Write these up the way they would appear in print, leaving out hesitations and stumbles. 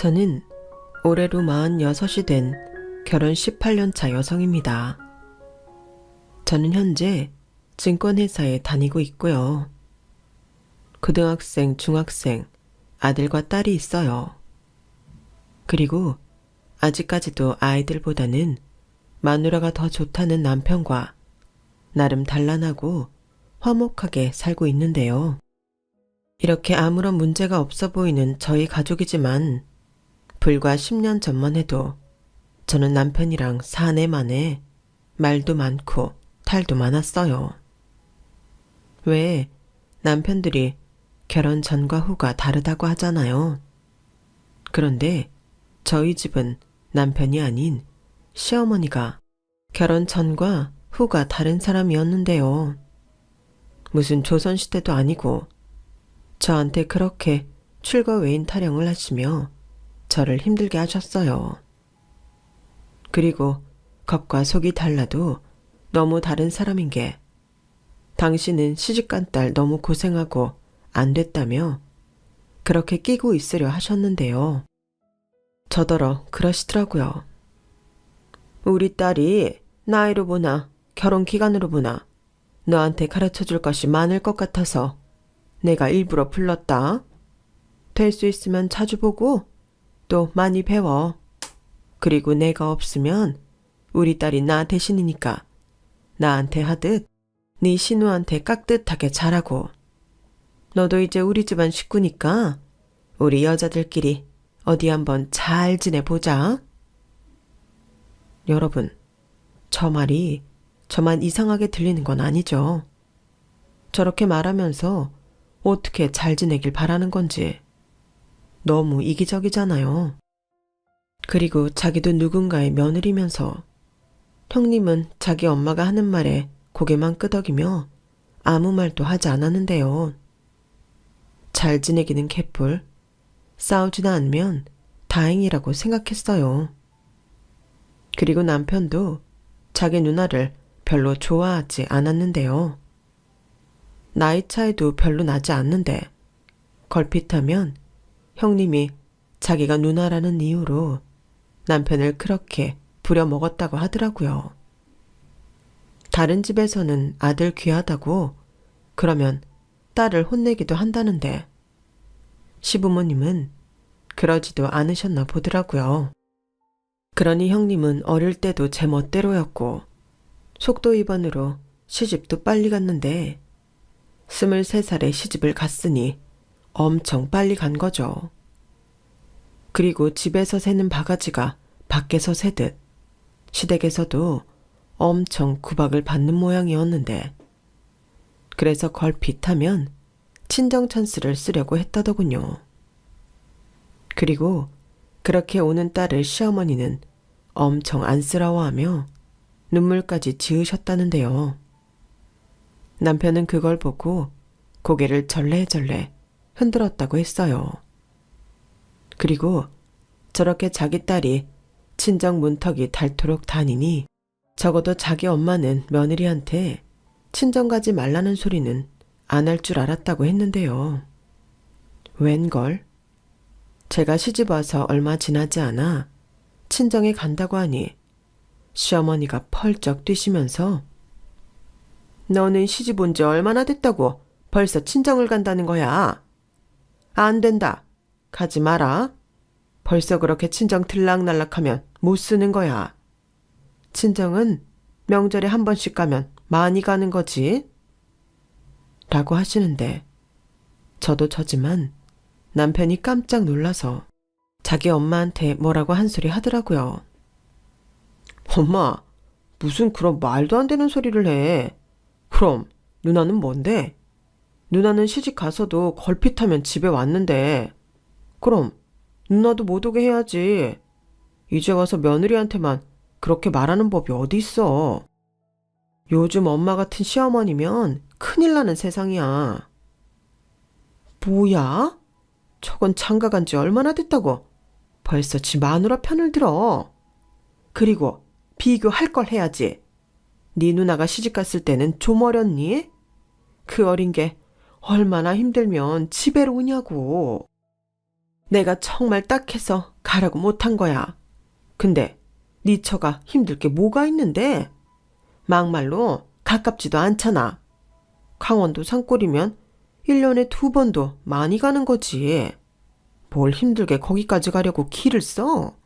저는 올해로 46이 된 결혼 18년 차 여성입니다. 저는 현재 증권회사에 다니고 있고요. 고등학생, 중학생, 아들과 딸이 있어요. 그리고 아직까지도 아이들보다는 마누라가 더 좋다는 남편과 나름 단란하고 화목하게 살고 있는데요. 이렇게 아무런 문제가 없어 보이는 저희 가족이지만 불과 10년 전만 해도 저는 남편이랑 사내 만에 말도 많고 탈도 많았어요. 왜 남편들이 결혼 전과 후가 다르다고 하잖아요. 그런데 저희 집은 남편이 아닌 시어머니가 결혼 전과 후가 다른 사람이었는데요. 무슨 조선시대도 아니고 저한테 그렇게 출거 외인 타령을 하시며 저를 힘들게 하셨어요. 그리고 겉과 속이 달라도 너무 다른 사람인 게 당신은 시집간 딸 너무 고생하고 안 됐다며 그렇게 끼고 있으려 하셨는데요. 저더러 그러시더라고요. 우리 딸이 나이로 보나 결혼 기간으로 보나 너한테 가르쳐줄 것이 많을 것 같아서 내가 일부러 불렀다. 될 수 있으면 자주 보고 또 많이 배워. 그리고 내가 없으면 우리 딸이 나 대신이니까 나한테 하듯 네 신우한테 깍듯하게 잘하고 너도 이제 우리 집안 식구니까 우리 여자들끼리 어디 한번 잘 지내보자. 여러분, 저 말이 저만 이상하게 들리는 건 아니죠. 저렇게 말하면서 어떻게 잘 지내길 바라는 건지 너무 이기적이잖아요. 그리고 자기도 누군가의 며느리면서 형님은 자기 엄마가 하는 말에 고개만 끄덕이며 아무 말도 하지 않았는데요. 잘 지내기는 개뿔, 싸우지도 않으면 다행이라고 생각했어요. 그리고 남편도 자기 누나를 별로 좋아하지 않았는데요. 나이 차이도 별로 나지 않는데 걸핏하면 형님이 자기가 누나라는 이유로 남편을 그렇게 부려먹었다고 하더라고요. 다른 집에서는 아들 귀하다고 그러면 딸을 혼내기도 한다는데 시부모님은 그러지도 않으셨나 보더라고요. 그러니 형님은 어릴 때도 제 멋대로였고 속도 위반으로 시집도 빨리 갔는데 23살에 시집을 갔으니 엄청 빨리 간 거죠. 그리고 집에서 새는 바가지가 밖에서 새듯 시댁에서도 엄청 구박을 받는 모양이었는데 그래서 걸핏하면 친정 찬스를 쓰려고 했다더군요. 그리고 그렇게 오는 딸을 시어머니는 엄청 안쓰러워하며 눈물까지 지으셨다는데요. 남편은 그걸 보고 고개를 절레절레 흔들었다고 했어요. 그리고 저렇게 자기 딸이 친정 문턱이 닳도록 다니니 적어도 자기 엄마는 며느리한테 친정 가지 말라는 소리는 안 할 줄 알았다고 했는데요. 웬걸? 제가 시집 와서 얼마 지나지 않아 친정에 간다고 하니 시어머니가 펄쩍 뛰시면서 너는 시집 온 지 얼마나 됐다고 벌써 친정을 간다는 거야. 안 된다. 가지 마라. 벌써 그렇게 친정 들락날락하면 못 쓰는 거야. 친정은 명절에 한 번씩 가면 많이 가는 거지. 라고 하시는데 저도 저지만 남편이 깜짝 놀라서 자기 엄마한테 뭐라고 한 소리 하더라고요. 엄마, 무슨 그런 말도 안 되는 소리를 해. 그럼 누나는 뭔데? 누나는 시집 가서도 걸핏하면 집에 왔는데 그럼 누나도 못 오게 해야지. 이제 와서 며느리한테만 그렇게 말하는 법이 어디 있어. 요즘 엄마 같은 시어머니면 큰일 나는 세상이야. 뭐야? 저건 장가간 지 얼마나 됐다고 벌써 지 마누라 편을 들어. 그리고 비교할 걸 해야지. 네 누나가 시집갔을 때는 좀 어렸니? 그 어린 게 얼마나 힘들면 집에 오냐고. 내가 정말 딱해서 가라고 못한 거야. 근데 네 처가 힘들 게 뭐가 있는데? 막말로 가깝지도 않잖아. 강원도 산골이면 1년에 2번도 많이 가는 거지. 뭘 힘들게 거기까지 가려고 길을 써?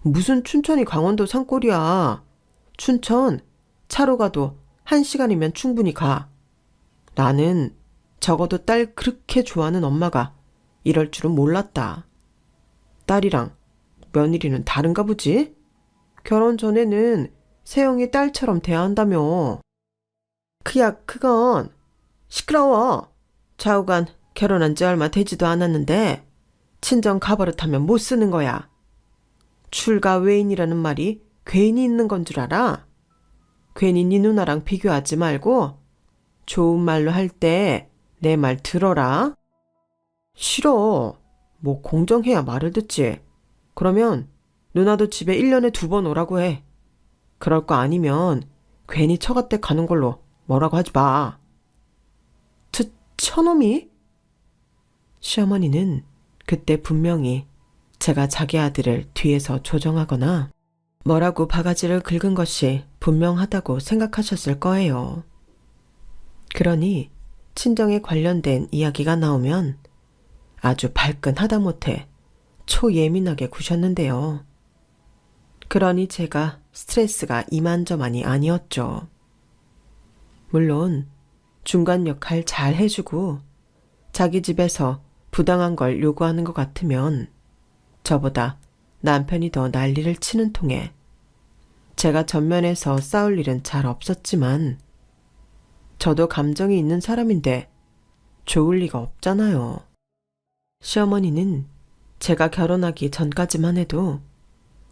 무슨 춘천이 강원도 산골이야. 춘천 차로 가도 1시간이면 충분히 가. 나는 적어도 딸 그렇게 좋아하는 엄마가 이럴 줄은 몰랐다. 딸이랑 며느리는 다른가 보지? 결혼 전에는 세영이 딸처럼 대한다며. 그건 시끄러워. 좌우간 결혼한 지 얼마 되지도 않았는데 친정 가버릇하면 못 쓰는 거야. 출가 외인이라는 말이 괜히 있는 건 줄 알아? 괜히 네 누나랑 비교하지 말고 좋은 말로 할 때 내 말 들어라. 싫어. 뭐 공정해야 말을 듣지. 그러면 누나도 집에 1년에 2번 오라고 해. 그럴 거 아니면 괜히 처갓댁 가는 걸로 뭐라고 하지 마. 처놈이? 시어머니는 그때 분명히 제가 자기 아들을 뒤에서 조정하거나 뭐라고 바가지를 긁은 것이 분명하다고 생각하셨을 거예요. 그러니 친정에 관련된 이야기가 나오면 아주 발끈 하다못해 초예민하게 구셨는데요. 그러니 제가 스트레스가 이만저만이 아니었죠. 물론 중간 역할 잘 해주고 자기 집에서 부당한 걸 요구하는 것 같으면 저보다 남편이 더 난리를 치는 통에 제가 전면에서 싸울 일은 잘 없었지만 저도 감정이 있는 사람인데 좋을 리가 없잖아요. 시어머니는 제가 결혼하기 전까지만 해도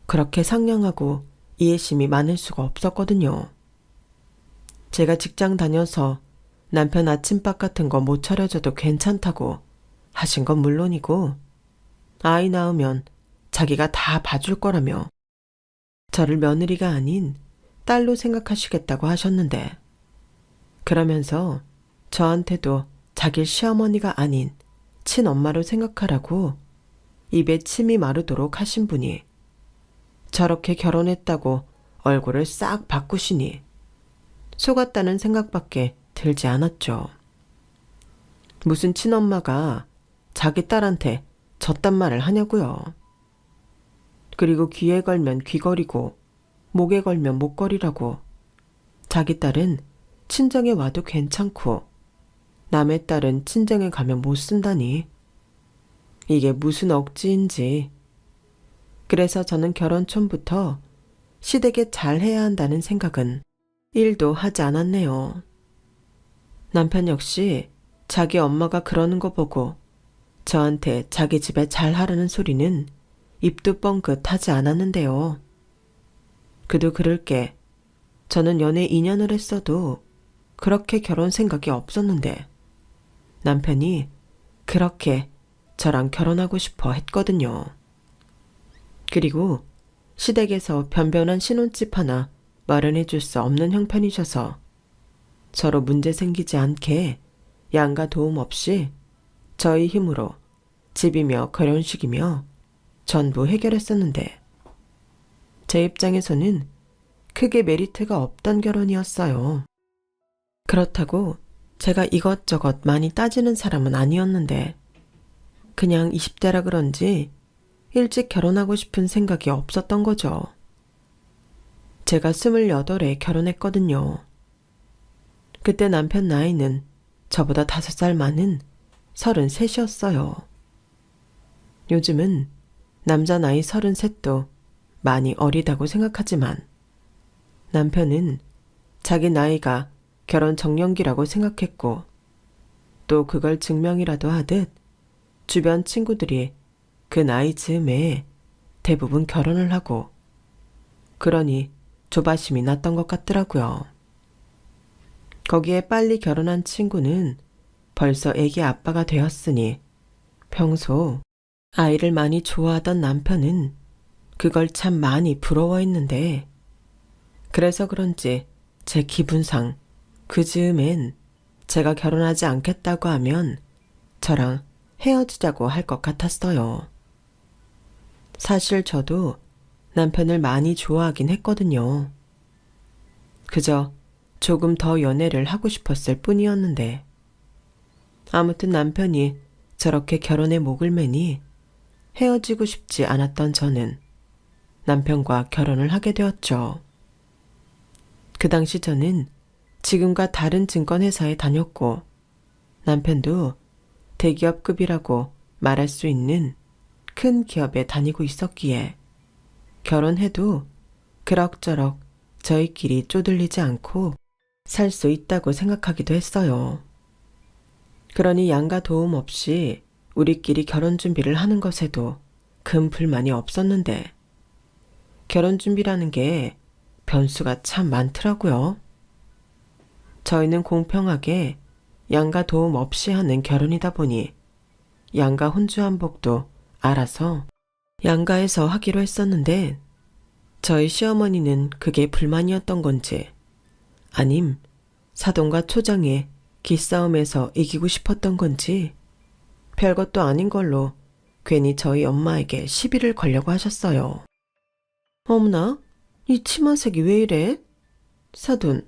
그렇게 상냥하고 이해심이 많을 수가 없었거든요. 제가 직장 다녀서 남편 아침밥 같은 거 못 차려줘도 괜찮다고 하신 건 물론이고 아이 낳으면 자기가 다 봐줄 거라며 저를 며느리가 아닌 딸로 생각하시겠다고 하셨는데 그러면서 저한테도 자기 시어머니가 아닌 친엄마로 생각하라고 입에 침이 마르도록 하신 분이 저렇게 결혼했다고 얼굴을 싹 바꾸시니 속았다는 생각밖에 들지 않았죠. 무슨 친엄마가 자기 딸한테 졌단 말을 하냐고요. 그리고 귀에 걸면 귀걸이고 목에 걸면 목걸이라고 자기 딸은 친정에 와도 괜찮고 남의 딸은 친정에 가면 못 쓴다니. 이게 무슨 억지인지. 그래서 저는 결혼 전부터 시댁에 잘해야 한다는 생각은 1도 하지 않았네요. 남편 역시 자기 엄마가 그러는 거 보고 저한테 자기 집에 잘하라는 소리는 입도 뻥긋 하지 않았는데요. 그도 그럴 게 저는 연애 2년을 했어도 그렇게 결혼 생각이 없었는데 남편이 그렇게 저랑 결혼하고 싶어 했거든요. 그리고 시댁에서 변변한 신혼집 하나 마련해 줄 수 없는 형편이셔서 서로 문제 생기지 않게 양가 도움 없이 저희 힘으로 집이며 결혼식이며 전부 해결했었는데 제 입장에서는 크게 메리트가 없던 결혼이었어요. 그렇다고 제가 이것저것 많이 따지는 사람은 아니었는데 그냥 20대라 그런지 일찍 결혼하고 싶은 생각이 없었던 거죠. 제가 28에 결혼했거든요. 그때 남편 나이는 저보다 5살 많은 33이었어요. 요즘은 남자 나이 33도 많이 어리다고 생각하지만 남편은 자기 나이가 결혼 정년기라고 생각했고 또 그걸 증명이라도 하듯 주변 친구들이 그 나이 즈음에 대부분 결혼을 하고 그러니 조바심이 났던 것 같더라고요. 거기에 빨리 결혼한 친구는 벌써 애기 아빠가 되었으니 평소 아이를 많이 좋아하던 남편은 그걸 참 많이 부러워했는데 그래서 그런지 제 기분상 그 즈음엔 제가 결혼하지 않겠다고 하면 저랑 헤어지자고 할 것 같았어요. 사실 저도 남편을 많이 좋아하긴 했거든요. 그저 조금 더 연애를 하고 싶었을 뿐이었는데. 아무튼 남편이 저렇게 결혼에 목을 매니 헤어지고 싶지 않았던 저는 남편과 결혼을 하게 되었죠. 그 당시 저는 지금과 다른 증권회사에 다녔고 남편도 대기업급이라고 말할 수 있는 큰 기업에 다니고 있었기에 결혼해도 그럭저럭 저희끼리 쪼들리지 않고 살 수 있다고 생각하기도 했어요. 그러니 양가 도움 없이 우리끼리 결혼 준비를 하는 것에도 큰 불만이 없었는데 결혼 준비라는 게 변수가 참 많더라고요. 저희는 공평하게 양가 도움 없이 하는 결혼이다 보니 양가 혼주한복도 알아서 양가에서 하기로 했었는데 저희 시어머니는 그게 불만이었던 건지 아님 사돈과 초장의 기싸움에서 이기고 싶었던 건지 별것도 아닌 걸로 괜히 저희 엄마에게 시비를 걸려고 하셨어요. 어머나, 이 치마색이 왜 이래? 사돈,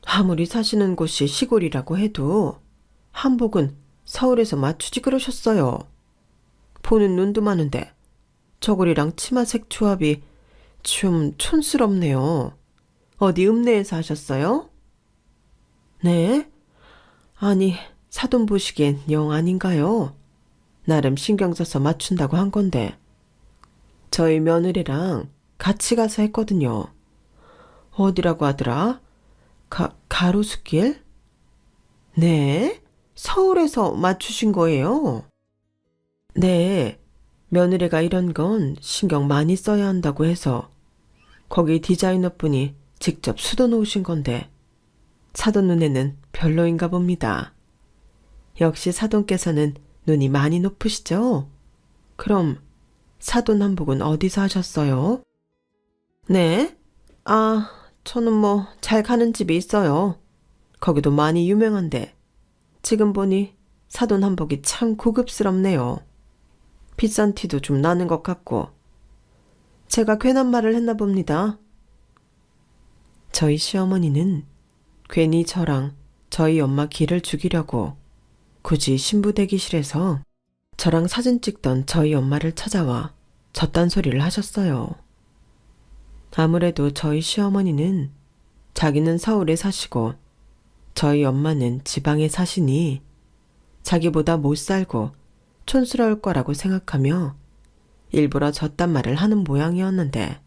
아무리 사시는 곳이 시골이라고 해도 한복은 서울에서 맞추지 그러셨어요. 보는 눈도 많은데 저고리랑 치마색 조합이 좀 촌스럽네요. 어디 읍내에서 하셨어요? 네? 아니, 사돈 보시기엔 영 아닌가요? 나름 신경 써서 맞춘다고 한 건데 저희 며느리랑 같이 가서 했거든요. 어디라고 하더라? 가로수길? 네? 서울에서 맞추신 거예요? 네, 며느리가 이런 건 신경 많이 써야 한다고 해서 거기 디자이너분이 직접 수도 놓으신 건데 사돈 눈에는 별로인가 봅니다. 역시 사돈께서는 눈이 많이 높으시죠? 그럼 사돈 한복은 어디서 하셨어요? 네? 아, 저는 뭐 잘 가는 집이 있어요. 거기도 많이 유명한데 지금 보니 사돈 한복이 참 고급스럽네요. 비싼 티도 좀 나는 것 같고 제가 괜한 말을 했나 봅니다. 저희 시어머니는 괜히 저랑 저희 엄마 기를 죽이려고 굳이 신부 대기실에서 저랑 사진 찍던 저희 엄마를 찾아와 저딴 소리를 하셨어요. 아무래도 저희 시어머니는 자기는 서울에 사시고 저희 엄마는 지방에 사시니 자기보다 못 살고 촌스러울 거라고 생각하며 일부러 저딴 말을 하는 모양이었는데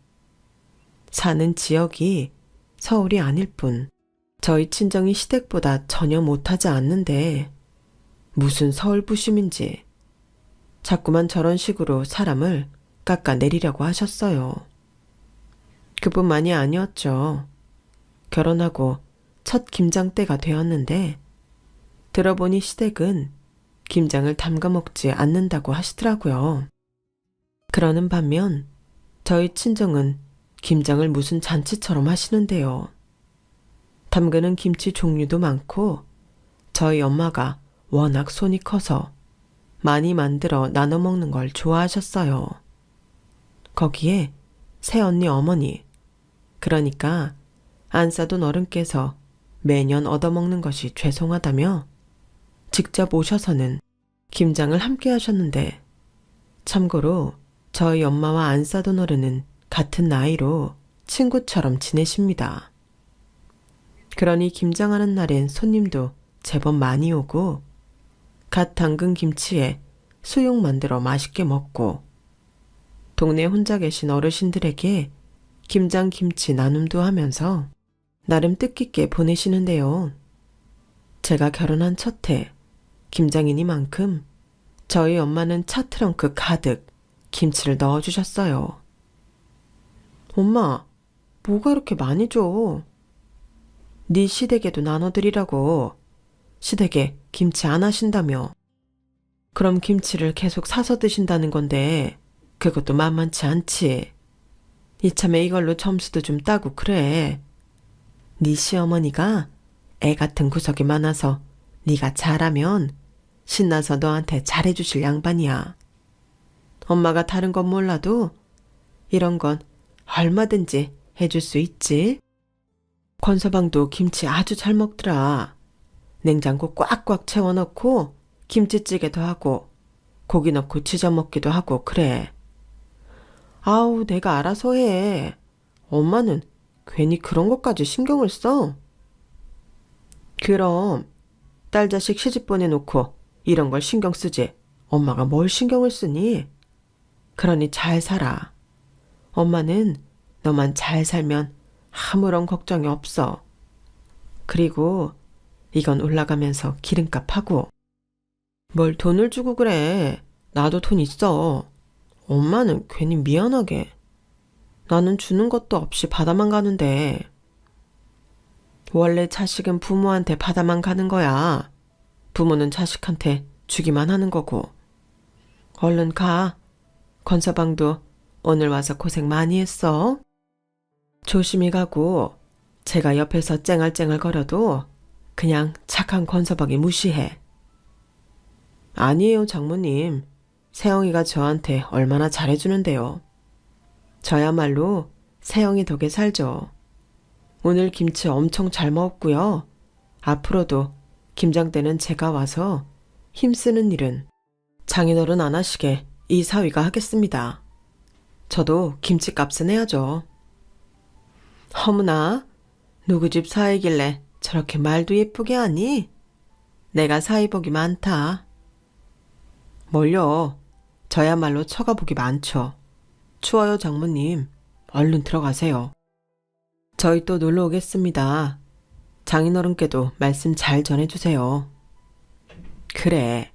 사는 지역이 서울이 아닐 뿐 저희 친정이 시댁보다 전혀 못하지 않는데 무슨 서울 부심인지 자꾸만 저런 식으로 사람을 깎아내리려고 하셨어요. 그뿐만이 아니었죠. 결혼하고 첫 김장 때가 되었는데 들어보니 시댁은 김장을 담가 먹지 않는다고 하시더라고요. 그러는 반면 저희 친정은 김장을 무슨 잔치처럼 하시는데요. 담그는 김치 종류도 많고 저희 엄마가 워낙 손이 커서 많이 만들어 나눠 먹는 걸 좋아하셨어요. 거기에 새언니 어머니, 그러니까 안사돈 어른께서 매년 얻어먹는 것이 죄송하다며 직접 오셔서는 김장을 함께 하셨는데 참고로 저희 엄마와 안사돈 어른은 같은 나이로 친구처럼 지내십니다. 그러니 김장하는 날엔 손님도 제법 많이 오고 갓 담근 김치에 수육 만들어 맛있게 먹고 동네 혼자 계신 어르신들에게 김장 김치 나눔도 하면서 나름 뜻깊게 보내시는데요. 제가 결혼한 첫 해 김장이니만큼 저희 엄마는 차 트렁크 가득 김치를 넣어주셨어요. 엄마, 뭐가 이렇게 많이 줘? 네 시댁에도 나눠드리라고. 시댁에 김치 안 하신다며. 그럼 김치를 계속 사서 드신다는 건데 그것도 만만치 않지. 이참에 이걸로 점수도 좀 따고 그래. 네 시어머니가 애 같은 구석이 많아서 네가 잘하면 신나서 너한테 잘해주실 양반이야. 엄마가 다른 건 몰라도 이런 건 얼마든지 해줄 수 있지. 권서방도 김치 아주 잘 먹더라. 냉장고 꽉꽉 채워넣고 김치찌개도 하고 고기 넣고 지져 먹기도 하고 그래. 아우, 내가 알아서 해. 엄마는 괜히 그런 것까지 신경을 써. 그럼 딸 자식 시집 보내놓고 이런 걸 신경 쓰지. 엄마가 뭘 신경을 쓰니? 그러니 잘 살아. 엄마는 너만 잘 살면 아무런 걱정이 없어. 그리고 이건 올라가면서 기름값 하고. 뭘 돈을 주고 그래. 나도 돈 있어. 엄마는 괜히 미안하게. 나는 주는 것도 없이 받아만 가는데. 원래 자식은 부모한테 받아만 가는 거야. 부모는 자식한테 주기만 하는 거고. 얼른 가. 권서방도 오늘 와서 고생 많이 했어. 조심히 가고 제가 옆에서 쨍알쨍알 거려도 그냥 착한 권서방이 무시해. 아니에요, 장모님. 세영이가 저한테 얼마나 잘해주는데요. 저야말로 세영이 덕에 살죠. 오늘 김치 엄청 잘 먹었고요. 앞으로도 김장때는 제가 와서 힘쓰는 일은 장인어른 안 하시게 이 사위가 하겠습니다. 저도 김치값은 해야죠. 어머나, 누구 집 사위길래 저렇게 말도 예쁘게 하니? 내가 사위복이 많다. 뭘요? 저야말로 처가복이 많죠. 추워요, 장모님. 얼른 들어가세요. 저희 또 놀러 오겠습니다. 장인어른께도 말씀 잘 전해주세요. 그래,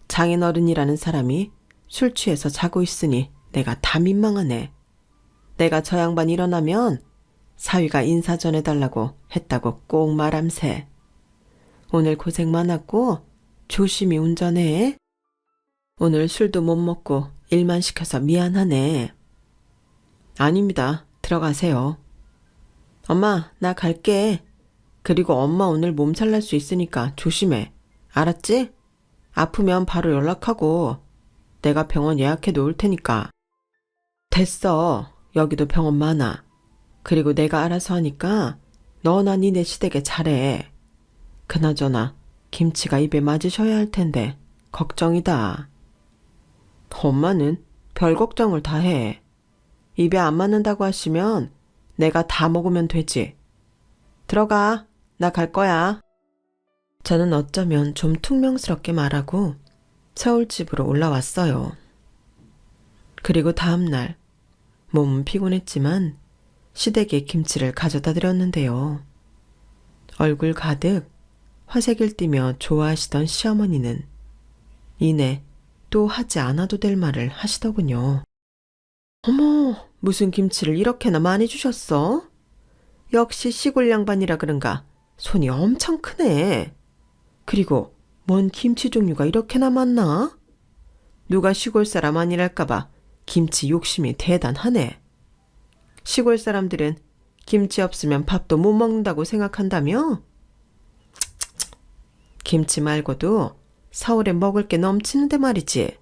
장인어른이라는 사람이 술 취해서 자고 있으니 내가 다 민망하네. 내가 저 양반 일어나면 사위가 인사 전해달라고 했다고 꼭 말함세. 오늘 고생 많았고 조심히 운전해. 오늘 술도 못 먹고 일만 시켜서 미안하네. 아닙니다. 들어가세요. 엄마, 나 갈게. 그리고 엄마 오늘 몸살 날 수 있으니까 조심해. 알았지? 아프면 바로 연락하고 내가 병원 예약해 놓을 테니까. 됐어. 여기도 병원 많아. 그리고 내가 알아서 하니까 너나 니네 시댁에 잘해. 그나저나 김치가 입에 맞으셔야 할 텐데 걱정이다. 엄마는 별 걱정을 다 해. 입에 안 맞는다고 하시면 내가 다 먹으면 되지. 들어가. 나 갈 거야. 저는 어쩌면 좀 퉁명스럽게 말하고 서울집으로 올라왔어요. 그리고 다음날 몸은 피곤했지만 시댁에 김치를 가져다 드렸는데요. 얼굴 가득 화색을 띠며 좋아하시던 시어머니는 이내 또 하지 않아도 될 말을 하시더군요. 어머, 무슨 김치를 이렇게나 많이 주셨어? 역시 시골 양반이라 그런가 손이 엄청 크네. 그리고 뭔 김치 종류가 이렇게나 많나? 누가 시골 사람 아니랄까봐 김치 욕심이 대단하네. 시골 사람들은 김치 없으면 밥도 못 먹는다고 생각한다며? 김치 말고도 서울에 먹을 게 넘치는데 말이지.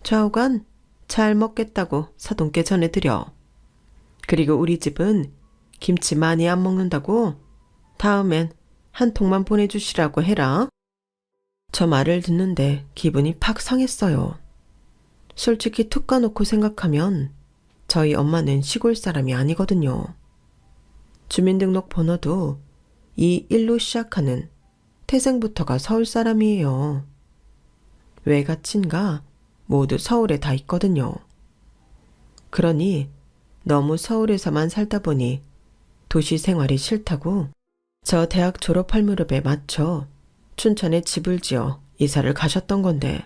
좌우간 잘 먹겠다고 사돈께 전해드려. 그리고 우리 집은 김치 많이 안 먹는다고 다음엔 한 통만 보내주시라고 해라. 저 말을 듣는데 기분이 팍 상했어요. 솔직히 툭 까놓고 생각하면 저희 엄마는 시골 사람이 아니거든요. 주민등록 번호도 이 일로 시작하는 태생부터가 서울 사람이에요. 외가 친가 모두 서울에 다 있거든요. 그러니 너무 서울에서만 살다 보니 도시 생활이 싫다고 저 대학 졸업할 무렵에 맞춰 춘천에 집을 지어 이사를 가셨던 건데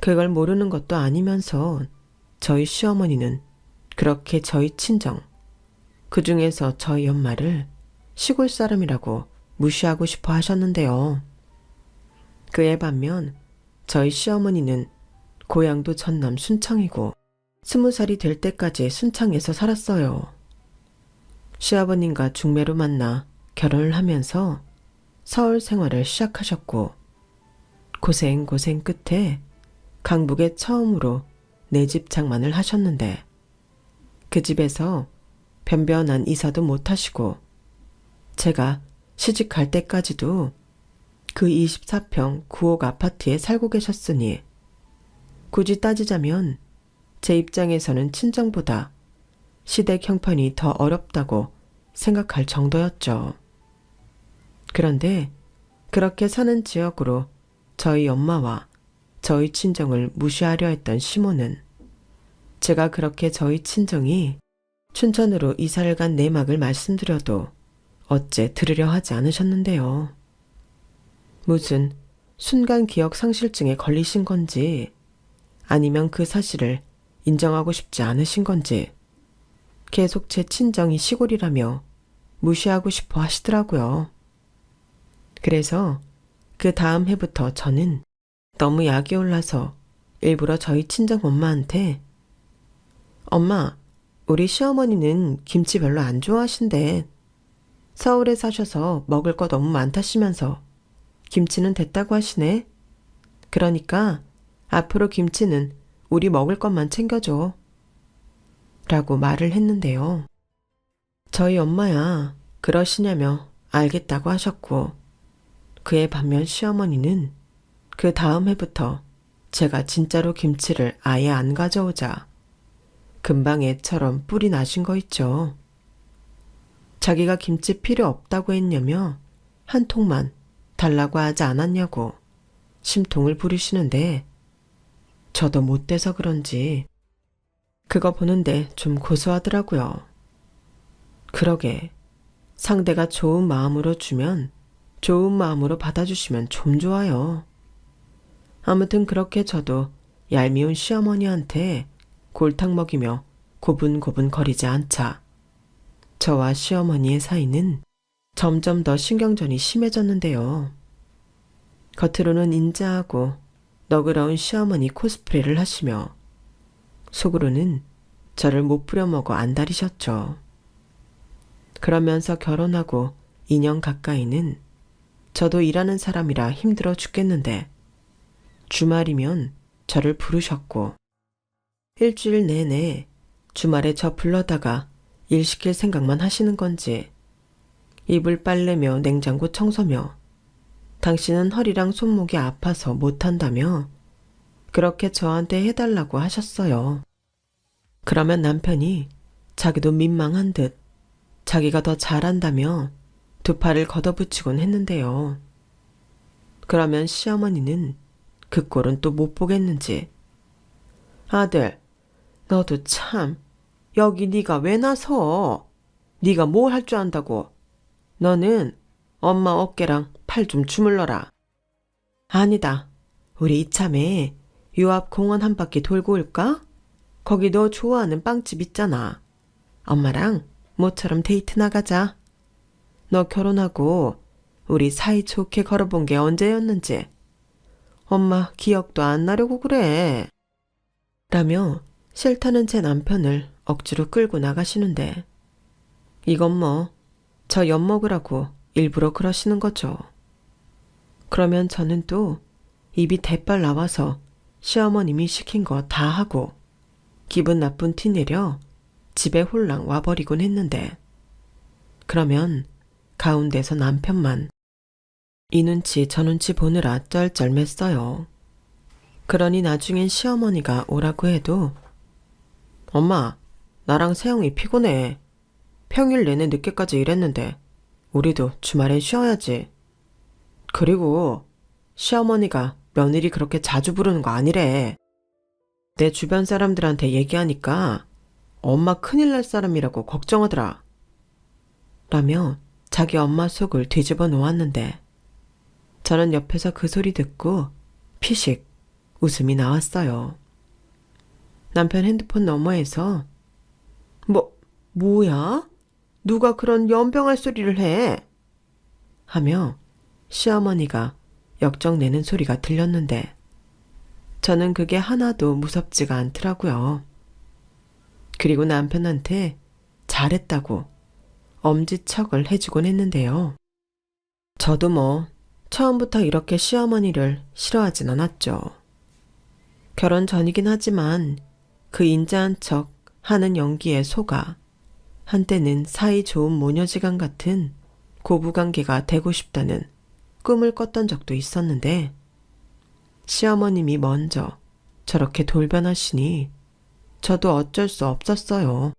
그걸 모르는 것도 아니면서 저희 시어머니는 그렇게 저희 친정, 그중에서 저희 엄마를 시골 사람이라고 무시하고 싶어 하셨는데요. 그에 반면 저희 시어머니는 고향도 전남 순창이고 20살이 될 때까지 순창에서 살았어요. 시아버님과 중매로 만나 결혼을 하면서 서울 생활을 시작하셨고 고생 끝에 강북에 처음으로 내 집 장만을 하셨는데 그 집에서 변변한 이사도 못하시고 제가 시집갈 때까지도 그 24평 9옥 아파트에 살고 계셨으니 굳이 따지자면 제 입장에서는 친정보다 시댁 형편이 더 어렵다고 생각할 정도였죠. 그런데 그렇게 사는 지역으로 저희 엄마와 저희 친정을 무시하려 했던 시모는 제가 그렇게 저희 친정이 춘천으로 이사를 간 내막을 말씀드려도 어째 들으려 하지 않으셨는데요. 무슨 순간 기억 상실증에 걸리신 건지 아니면 그 사실을 인정하고 싶지 않으신 건지 계속 제 친정이 시골이라며 무시하고 싶어 하시더라고요. 그래서 그 다음 해부터 저는 너무 약이 올라서 일부러 저희 친정 엄마한테 엄마, 우리 시어머니는 김치 별로 안 좋아하신대. 서울에 사셔서 먹을 거 너무 많다시면서 김치는 됐다고 하시네. 그러니까 앞으로 김치는 우리 먹을 것만 챙겨줘. 라고 말을 했는데요. 저희 엄마야 그러시냐며 알겠다고 하셨고 그에 반면 시어머니는 그 다음 해부터 제가 진짜로 김치를 아예 안 가져오자 금방 애처럼 뿔이 나신 거 있죠. 자기가 김치 필요 없다고 했냐며 한 통만 달라고 하지 않았냐고 심통을 부리시는데 저도 못 돼서 그런지 그거 보는데 좀 고소하더라고요. 그러게 상대가 좋은 마음으로 주면 좋은 마음으로 받아주시면 좀 좋아요. 아무튼 그렇게 저도 얄미운 시어머니한테 골탕 먹이며 고분고분 거리지 않자 저와 시어머니의 사이는 점점 더 신경전이 심해졌는데요. 겉으로는 인자하고 너그러운 시어머니 코스프레를 하시며 속으로는 저를 못 부려먹어 안달이셨죠. 그러면서 결혼하고 2년 가까이는 저도 일하는 사람이라 힘들어 죽겠는데 주말이면 저를 부르셨고 일주일 내내 주말에 저 불러다가 일 시킬 생각만 하시는 건지 이불 빨래며 냉장고 청소며 당신은 허리랑 손목이 아파서 못한다며 그렇게 저한테 해달라고 하셨어요. 그러면 남편이 자기도 민망한 듯 자기가 더 잘한다며 두 팔을 걷어붙이곤 했는데요. 그러면 시어머니는 그 꼴은 또 못 보겠는지 아들, 너도 참 여기 네가 왜 나서? 네가 뭘 할 줄 안다고? 너는 엄마 어깨랑 팔 좀 주물러라. 아니다. 우리 이참에 요 앞 공원 한 바퀴 돌고 올까? 거기 너 좋아하는 빵집 있잖아. 엄마랑 모처럼 데이트 나가자. 너 결혼하고 우리 사이좋게 걸어본 게 언제였는지. 엄마 기억도 안 나려고 그래. 라며 싫다는 제 남편을 억지로 끌고 나가시는데 이건 뭐 저 엿먹으라고 일부러 그러시는 거죠. 그러면 저는 또 입이 대빨 나와서 시어머님이 시킨 거 다 하고 기분 나쁜 티 내려 집에 홀랑 와버리곤 했는데 그러면 가운데서 남편만 이 눈치 저 눈치 보느라 쩔쩔맸어요. 그러니 나중엔 시어머니가 오라고 해도 엄마, 나랑 세영이 피곤해. 평일 내내 늦게까지 일했는데 우리도 주말엔 쉬어야지. 그리고 시어머니가 며느리 그렇게 자주 부르는 거 아니래. 내 주변 사람들한테 얘기하니까 엄마 큰일 날 사람이라고 걱정하더라. 라며 자기 엄마 속을 뒤집어 놓았는데 저는 옆에서 그 소리 듣고 피식 웃음이 나왔어요. 남편 핸드폰 너머에서 뭐야? 누가 그런 연병할 소리를 해? 하며 시어머니가 역정내는 소리가 들렸는데 저는 그게 하나도 무섭지가 않더라고요. 그리고 남편한테 잘했다고 엄지척을 해주곤 했는데요. 저도 뭐 처음부터 이렇게 시어머니를 싫어하진 않았죠. 결혼 전이긴 하지만 그 인자한 척 하는 연기에 속아 한때는 사이 좋은 모녀지간 같은 고부관계가 되고 싶다는 꿈을 꿨던 적도 있었는데 시어머님이 먼저 저렇게 돌변하시니 저도 어쩔 수 없었어요.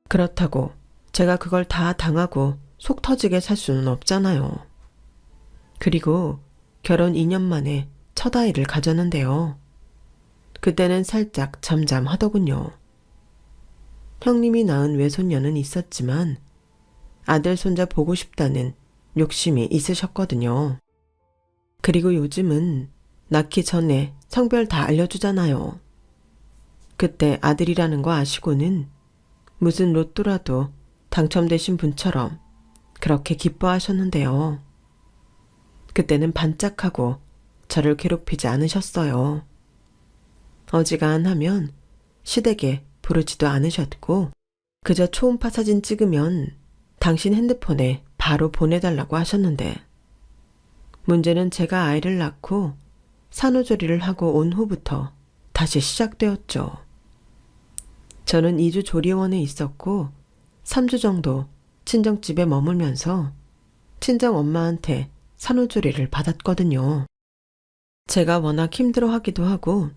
그렇다고 제가 그걸 다 당하고 속 터지게 살 수는 없잖아요. 그리고 결혼 2년 만에 첫 아이를 가졌는데요. 그때는 살짝 잠잠하더군요. 형님이 낳은 외손녀는 있었지만 아들 손자 보고 싶다는 욕심이 있으셨거든요. 그리고 요즘은 낳기 전에 성별 다 알려주잖아요. 그때 아들이라는 거 아시고는 무슨 로또라도 당첨되신 분처럼 그렇게 기뻐하셨는데요. 그때는 반짝하고 저를 괴롭히지 않으셨어요. 어지간하면 시댁에 부르지도 않으셨고 그저 초음파 사진 찍으면 당신 핸드폰에 바로 보내달라고 하셨는데 문제는 제가 아이를 낳고 산후조리를 하고 온 후부터 다시 시작되었죠. 저는 2주 조리원에 있었고 3주 정도 친정집에 머물면서 친정 엄마한테 산후조리를 받았거든요. 제가 워낙 힘들어하기도 하고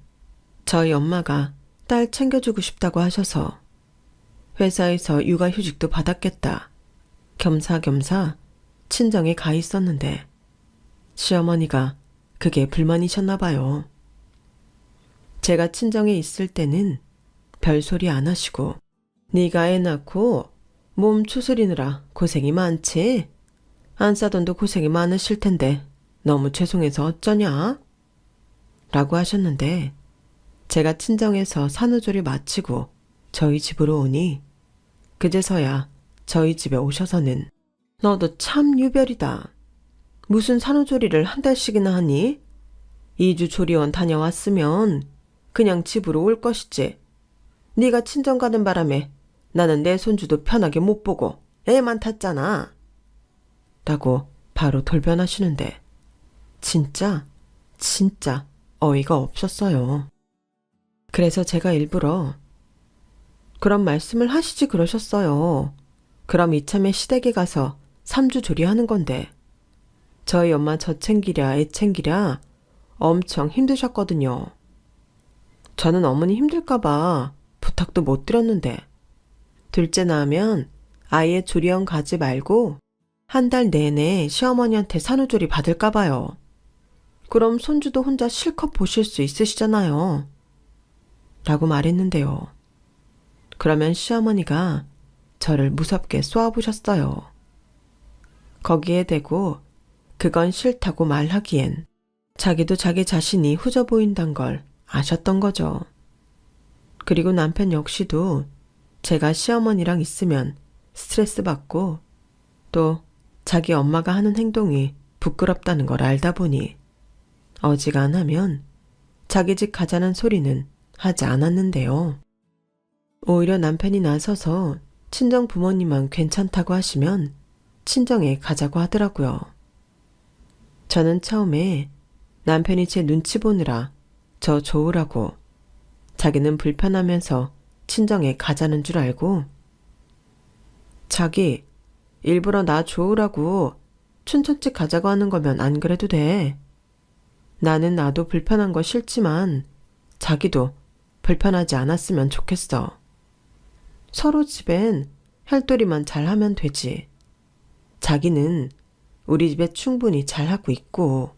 저희 엄마가 딸 챙겨주고 싶다고 하셔서 회사에서 육아휴직도 받았겠다. 겸사겸사 친정에 가 있었는데 시어머니가 그게 불만이셨나 봐요. 제가 친정에 있을 때는 별소리 안 하시고 네가 애 낳고 몸 추스리느라 고생이 많지? 안 싸돈도 고생이 많으실 텐데 너무 죄송해서 어쩌냐? 라고 하셨는데 제가 친정에서 산후조리 마치고 저희 집으로 오니 그제서야 저희 집에 오셔서는 너도 참 유별이다. 무슨 산후조리를 한 달씩이나 하니? 2주 조리원 다녀왔으면 그냥 집으로 올 것이지. 네가 친정 가는 바람에 나는 내 손주도 편하게 못 보고 애만 탔잖아. 라고 바로 돌변하시는데 진짜 어이가 없었어요. 그래서 제가 일부러 그런 말씀을 하시지 그러셨어요. 그럼 이참에 시댁에 가서 3주 조리하는 건데 저희 엄마 저 챙기랴 애 챙기랴 엄청 힘드셨거든요. 저는 어머니 힘들까봐 부탁도 못 드렸는데 둘째 낳으면 아예 조리원 가지 말고 한 달 내내 시어머니한테 산후조리 받을까봐요. 그럼 손주도 혼자 실컷 보실 수 있으시잖아요. 라고 말했는데요. 그러면 시어머니가 저를 무섭게 쏘아보셨어요. 거기에 대고 그건 싫다고 말하기엔 자기도 자기 자신이 후져 보인단 걸 아셨던 거죠. 그리고 남편 역시도 제가 시어머니랑 있으면 스트레스 받고 또 자기 엄마가 하는 행동이 부끄럽다는 걸 알다 보니 어지간하면 자기 집 가자는 소리는 하지 않았는데요. 오히려 남편이 나서서 친정 부모님만 괜찮다고 하시면 친정에 가자고 하더라고요. 저는 처음에 남편이 제 눈치 보느라 저 좋으라고 자기는 불편하면서 친정에 가자는 줄 알고 자기 일부러 나 좋으라고 춘천집 가자고 하는 거면 안 그래도 돼. 나는 나도 불편한 거 싫지만 자기도 불편하지 않았으면 좋겠어. 서로 집엔 혈도리만 잘하면 되지. 자기는 우리 집에 충분히 잘하고 있고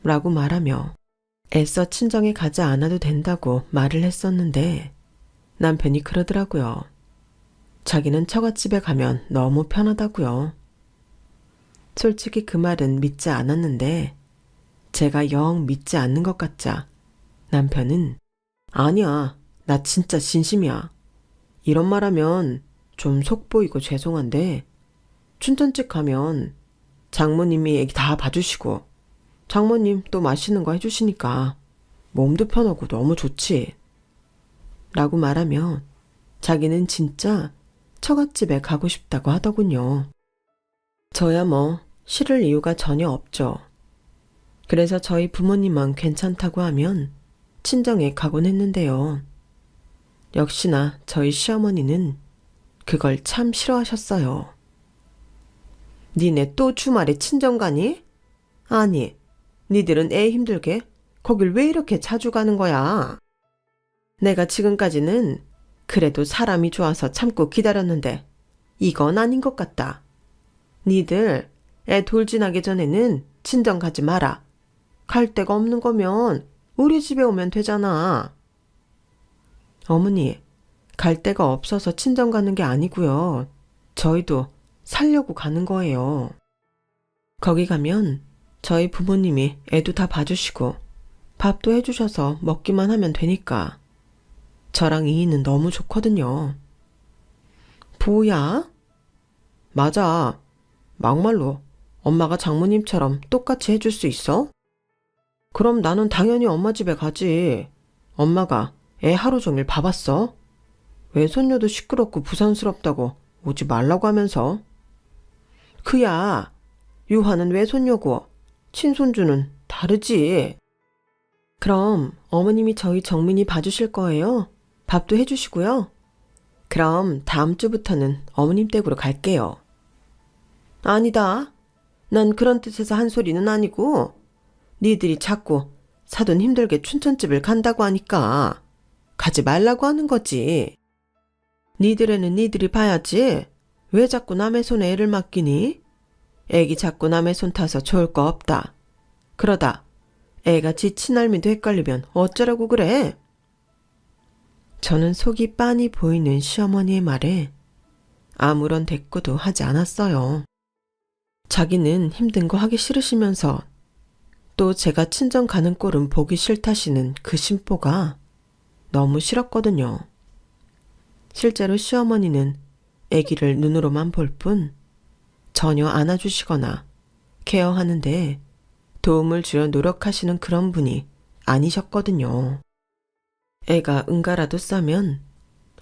라고 말하며 애써 친정에 가지 않아도 된다고 말을 했었는데 남편이 그러더라고요. 자기는 처갓집에 가면 너무 편하다고요. 솔직히 그 말은 믿지 않았는데 제가 영 믿지 않는 것 같자 남편은 아니야, 나 진짜 진심이야. 이런 말하면 좀 속보이고 죄송한데 춘천집 가면 장모님이 애기 다 봐주시고 장모님 또 맛있는 거 해주시니까 몸도 편하고 너무 좋지. 라고 말하며 자기는 진짜 처갓집에 가고 싶다고 하더군요. 저야 뭐 싫을 이유가 전혀 없죠. 그래서 저희 부모님만 괜찮다고 하면 친정에 가곤 했는데요. 역시나 저희 시어머니는 그걸 참 싫어하셨어요. 니네 또 주말에 친정 가니? 아니, 니들은 애 힘들게 거길 왜 이렇게 자주 가는 거야? 내가 지금까지는 그래도 사람이 좋아서 참고 기다렸는데 이건 아닌 것 같다. 니들 애 돌진하기 전에는 친정 가지 마라. 갈 데가 없는 거면 우리 집에 오면 되잖아. 어머니, 갈 데가 없어서 친정 가는 게 아니고요. 저희도 살려고 가는 거예요. 거기 가면 저희 부모님이 애도 다 봐주시고 밥도 해주셔서 먹기만 하면 되니까 저랑 이인은 너무 좋거든요. 뭐야? 맞아. 막말로 엄마가 장모님처럼 똑같이 해줄 수 있어? 그럼 나는 당연히 엄마 집에 가지. 엄마가 애 하루 종일 봐봤어? 외손녀도 시끄럽고 부산스럽다고 오지 말라고 하면서. 그야, 유화는 외손녀고 친손주는 다르지. 그럼 어머님이 저희 정민이 봐주실 거예요? 밥도 해주시고요. 그럼 다음 주부터는 어머님 댁으로 갈게요. 아니다. 난 그런 뜻에서 한 소리는 아니고 니들이 자꾸 사돈 힘들게 춘천집을 간다고 하니까 가지 말라고 하는 거지. 니들애는 니들이 봐야지. 왜 자꾸 남의 손에 애를 맡기니? 애기 자꾸 남의 손 타서 좋을 거 없다. 그러다 애가 지 친할미도 헷갈리면 어쩌라고 그래? 저는 속이 빤히 보이는 시어머니의 말에 아무런 대꾸도 하지 않았어요. 자기는 힘든 거 하기 싫으시면서 또 제가 친정 가는 꼴은 보기 싫다시는 그 심보가 너무 싫었거든요. 실제로 시어머니는 아기를 눈으로만 볼 뿐 전혀 안아주시거나 케어하는데 도움을 주려 노력하시는 그런 분이 아니셨거든요. 애가 응가라도 싸면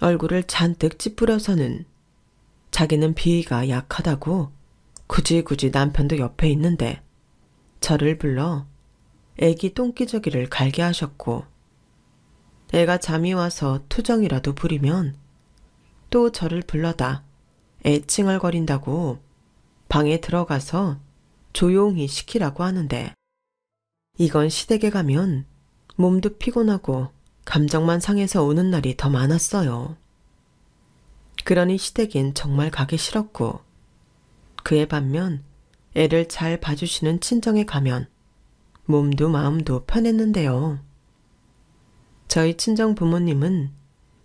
얼굴을 잔뜩 찌푸려서는 자기는 비위가 약하다고 굳이 남편도 옆에 있는데 저를 불러 애기 똥기저귀를 갈게 하셨고, 애가 잠이 와서 투정이라도 부리면 또 저를 불러다 애 칭얼거린다고 방에 들어가서 조용히 시키라고 하는데, 이건 시댁에 가면 몸도 피곤하고 감정만 상해서 오는 날이 더 많았어요. 그러니 시댁엔 정말 가기 싫었고, 그에 반면 애를 잘 봐주시는 친정에 가면 몸도 마음도 편했는데요. 저희 친정 부모님은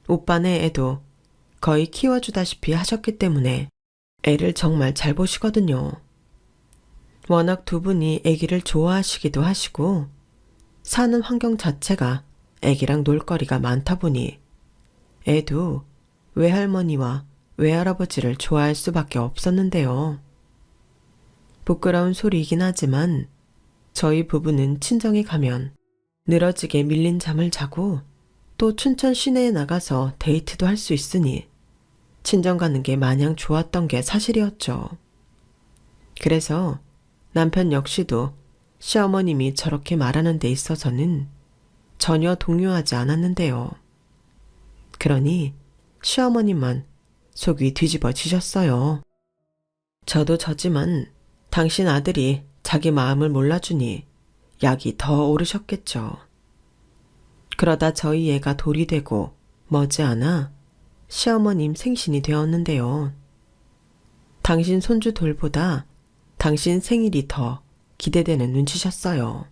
오빠네 애도 거의 키워주다시피 하셨기 때문에 애를 정말 잘 보시거든요. 워낙 두 분이 애기를 좋아하시기도 하시고 사는 환경 자체가 애기랑 놀거리가 많다 보니 애도 외할머니와 외할아버지를 좋아할 수밖에 없었는데요. 부끄러운 소리이긴 하지만 저희 부부는 친정에 가면 늘어지게 밀린 잠을 자고 또 춘천 시내에 나가서 데이트도 할 수 있으니 친정 가는 게 마냥 좋았던 게 사실이었죠. 그래서 남편 역시도 시어머님이 저렇게 말하는 데 있어서는 전혀 동요하지 않았는데요. 그러니 시어머님만 속이 뒤집어지셨어요. 저도 저지만 당신 아들이 자기 마음을 몰라주니 약이 더 오르셨겠죠. 그러다 저희 애가 돌이 되고 머지않아 시어머님 생신이 되었는데요. 당신 손주 돌보다 당신 생일이 더 기대되는 눈치셨어요.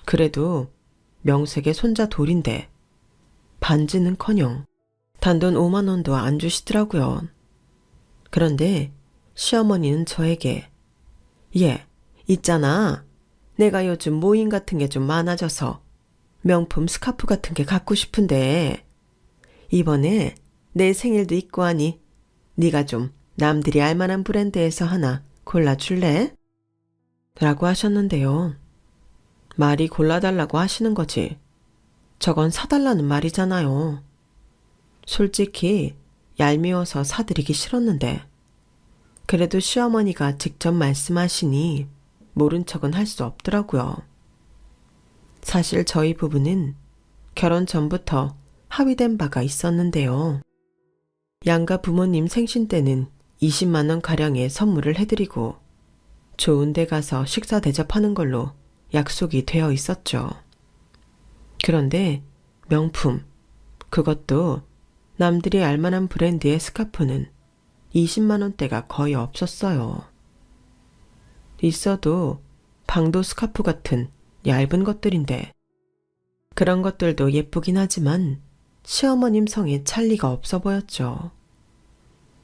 그래도 명색의 손자 돌인데 반지는커녕 단돈 5만 원도 안 주시더라고요. 그런데 시어머니는 저에게 있잖아. 내가 요즘 모임 같은 게 좀 많아져서 명품 스카프 같은 게 갖고 싶은데 이번에 내 생일도 있고 하니 네가 좀 남들이 알만한 브랜드에서 하나 골라줄래? 라고 하셨는데요. 말이 골라달라고 하시는 거지. 저건 사달라는 말이잖아요. 솔직히 얄미워서 사드리기 싫었는데 그래도 시어머니가 직접 말씀하시니 모른 척은 할 수 없더라고요. 사실 저희 부부는 결혼 전부터 합의된 바가 있었는데요. 양가 부모님 생신 때는 20만 원 가량의 선물을 해드리고 좋은 데 가서 식사 대접하는 걸로 약속이 되어 있었죠. 그런데 명품, 그것도 남들이 알만한 브랜드의 스카프는 20만 원대가 거의 없었어요. 있어도 방도 스카프 같은 얇은 것들인데 그런 것들도 예쁘긴 하지만 시어머님 성에 찰 리가 없어 보였죠.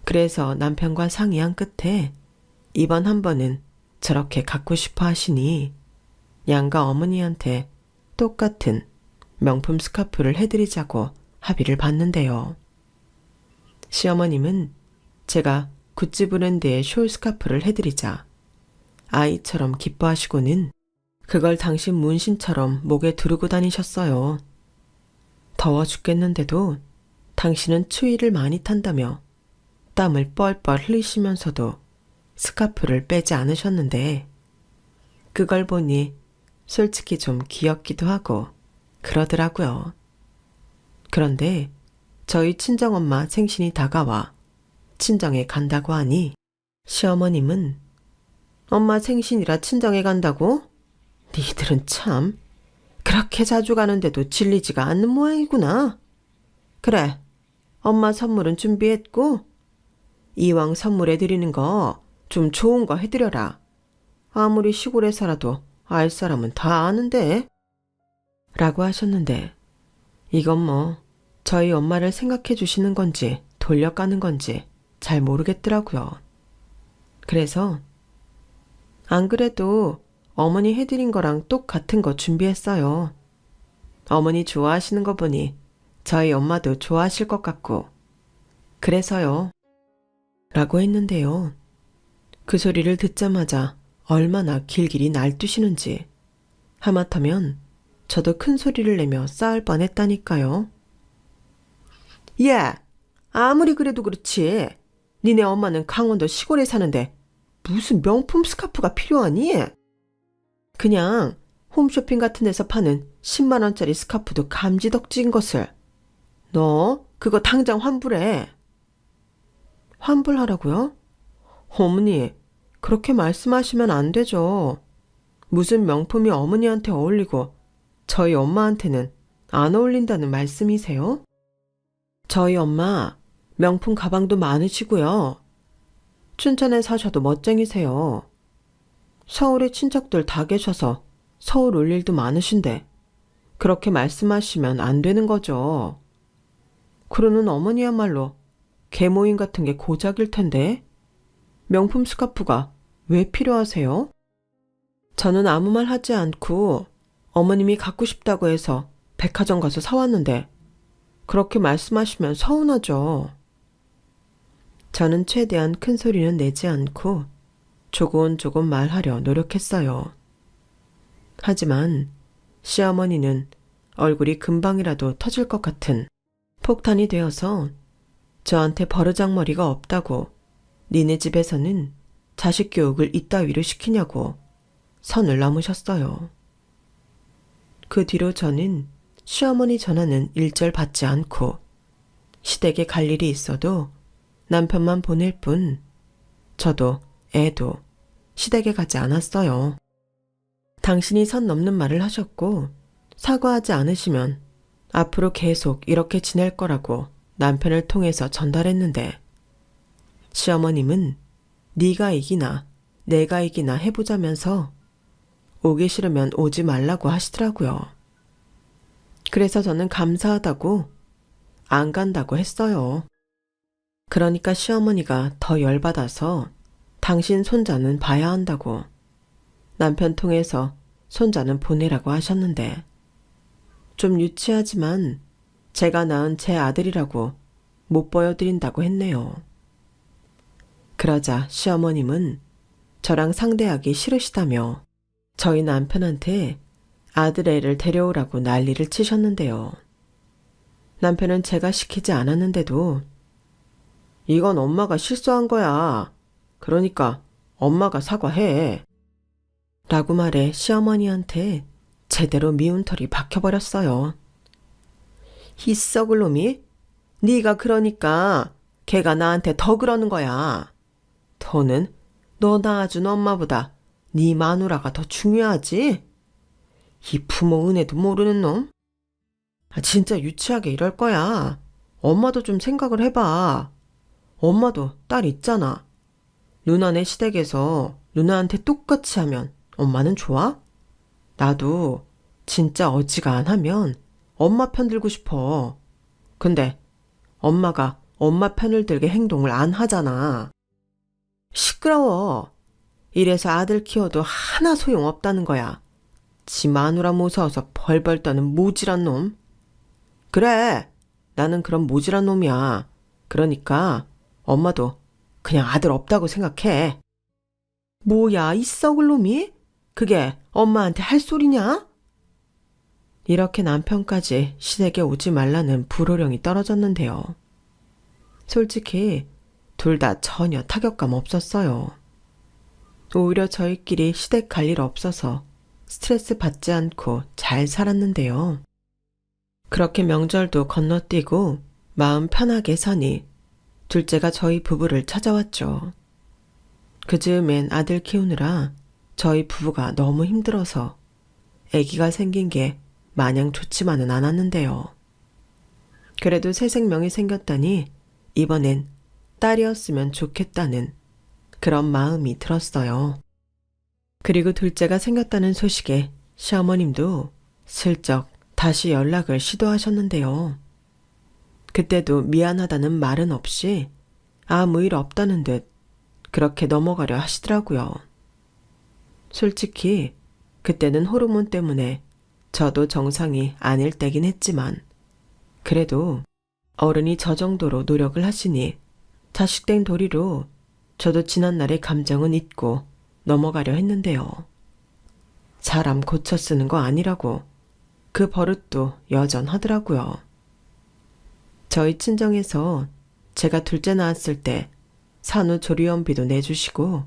그래서 남편과 상의한 끝에 이번 한 번은 저렇게 갖고 싶어 하시니 양가 어머니한테 똑같은 명품 스카프를 해드리자고 합의를 봤는데요. 시어머님은 제가 구찌 브랜드의 숄 스카프를 해드리자 아이처럼 기뻐하시고는 그걸 당신 문신처럼 목에 두르고 다니셨어요. 더워 죽겠는데도 당신은 추위를 많이 탄다며 땀을 뻘뻘 흘리시면서도 스카프를 빼지 않으셨는데 그걸 보니 솔직히 좀 귀엽기도 하고 그러더라고요. 그런데 저희 친정엄마 생신이 다가와 친정에 간다고 하니 시어머님은 엄마 생신이라 친정에 간다고? 니들은 참 그렇게 자주 가는데도 질리지가 않는 모양이구나. 그래, 엄마 선물은 준비했고 이왕 선물해드리는 거 좀 좋은 거 해드려라. 아무리 시골에 살아도 알 사람은 다 아는데. 라고 하셨는데 이건 뭐 저희 엄마를 생각해 주시는 건지 돌려까는 건지 잘 모르겠더라고요. 그래서 안 그래도 어머니 해드린 거랑 똑같은 거 준비했어요. 어머니 좋아하시는 거 보니 저희 엄마도 좋아하실 것 같고 그래서요. 라고 했는데요. 그 소리를 듣자마자 얼마나 길길이 날뛰시는지 하마터면 저도 큰 소리를 내며 싸울 뻔했다니까요. 야, 아무리 그래도 그렇지. 니네 엄마는 강원도 시골에 사는데 무슨 명품 스카프가 필요하니? 그냥 홈쇼핑 같은 데서 파는 10만 원짜리 스카프도 감지덕지인 것을. 너 그거 당장 환불해. 환불하라고요? 어머니, 그렇게 말씀하시면 안 되죠. 무슨 명품이 어머니한테 어울리고 저희 엄마한테는 안 어울린다는 말씀이세요? 저희 엄마 명품 가방도 많으시고요. 춘천에 사셔도 멋쟁이세요. 서울에 친척들 다 계셔서 서울 올 일도 많으신데 그렇게 말씀하시면 안 되는 거죠. 그러는 어머니야말로 계모인 같은 게 고작일 텐데 명품 스카프가 왜 필요하세요? 저는 아무 말 하지 않고 어머님이 갖고 싶다고 해서 백화점 가서 사왔는데 그렇게 말씀하시면 서운하죠. 저는 최대한 큰 소리는 내지 않고 조곤조곤 말하려 노력했어요. 하지만 시어머니는 얼굴이 금방이라도 터질 것 같은 폭탄이 되어서 저한테 버르장머리가 없다고 니네 집에서는 자식 교육을 이따위로 시키냐고 선을 넘으셨어요. 그 뒤로 저는 시어머니 전화는 일절 받지 않고 시댁에 갈 일이 있어도 남편만 보낼 뿐 저도 애도 시댁에 가지 않았어요. 당신이 선 넘는 말을 하셨고 사과하지 않으시면 앞으로 계속 이렇게 지낼 거라고 남편을 통해서 전달했는데 시어머님은 네가 이기나 내가 이기나 해보자면서 오기 싫으면 오지 말라고 하시더라고요. 그래서 저는 감사하다고 안 간다고 했어요. 그러니까 시어머니가 더 열받아서 당신 손자는 봐야 한다고 남편 통해서 손자는 보내라고 하셨는데 좀 유치하지만 제가 낳은 제 아들이라고 못 보여드린다고 했네요. 그러자 시어머님은 저랑 상대하기 싫으시다며 저희 남편한테 아들 애를 데려오라고 난리를 치셨는데요. 남편은 제가 시키지 않았는데도 이건 엄마가 실수한 거야. 그러니까 엄마가 사과해. 라고 말해 시어머니한테 제대로 미운 털이 박혀버렸어요. 이 썩을 놈이? 네가 그러니까 걔가 나한테 더 그러는 거야. 더는 너 낳아준 엄마보다 네 마누라가 더 중요하지? 이 부모 은혜도 모르는 놈? 진짜 유치하게 이럴 거야. 엄마도 좀 생각을 해봐. 엄마도 딸 있잖아. 누나네 시댁에서 누나한테 똑같이 하면 엄마는 좋아? 나도 진짜 어지가 안 하면 엄마 편 들고 싶어. 근데 엄마가 엄마 편을 들게 행동을 안 하잖아. 시끄러워. 이래서 아들 키워도 하나 소용없다는 거야. 지 마누라 무서워서 벌벌 떠는 모질한 놈. 그래, 나는 그런 모질한 놈이야. 그러니까 엄마도 그냥 아들 없다고 생각해. 뭐야, 이 썩을 놈이? 그게 엄마한테 할 소리냐? 이렇게 남편까지 시댁에 오지 말라는 불호령이 떨어졌는데요. 솔직히 둘 다 전혀 타격감 없었어요. 오히려 저희끼리 시댁 갈 일 없어서 스트레스 받지 않고 잘 살았는데요. 그렇게 명절도 건너뛰고 마음 편하게 사니 둘째가 저희 부부를 찾아왔죠. 그 즈음엔 아들 키우느라 저희 부부가 너무 힘들어서 아기가 생긴 게 마냥 좋지만은 않았는데요. 그래도 새 생명이 생겼다니 이번엔 딸이었으면 좋겠다는 그런 마음이 들었어요. 그리고 둘째가 생겼다는 소식에 시어머님도 슬쩍 다시 연락을 시도하셨는데요. 그때도 미안하다는 말은 없이 아무 일 없다는 듯 그렇게 넘어가려 하시더라고요. 솔직히 그때는 호르몬 때문에 저도 정상이 아닐 때긴 했지만 그래도 어른이 저 정도로 노력을 하시니 자식된 도리로 저도 지난날의 감정은 잊고 넘어가려 했는데요. 사람 고쳐 쓰는 거 아니라고 그 버릇도 여전하더라고요. 저희 친정에서 제가 둘째 낳았을 때 산후조리원비도 내주시고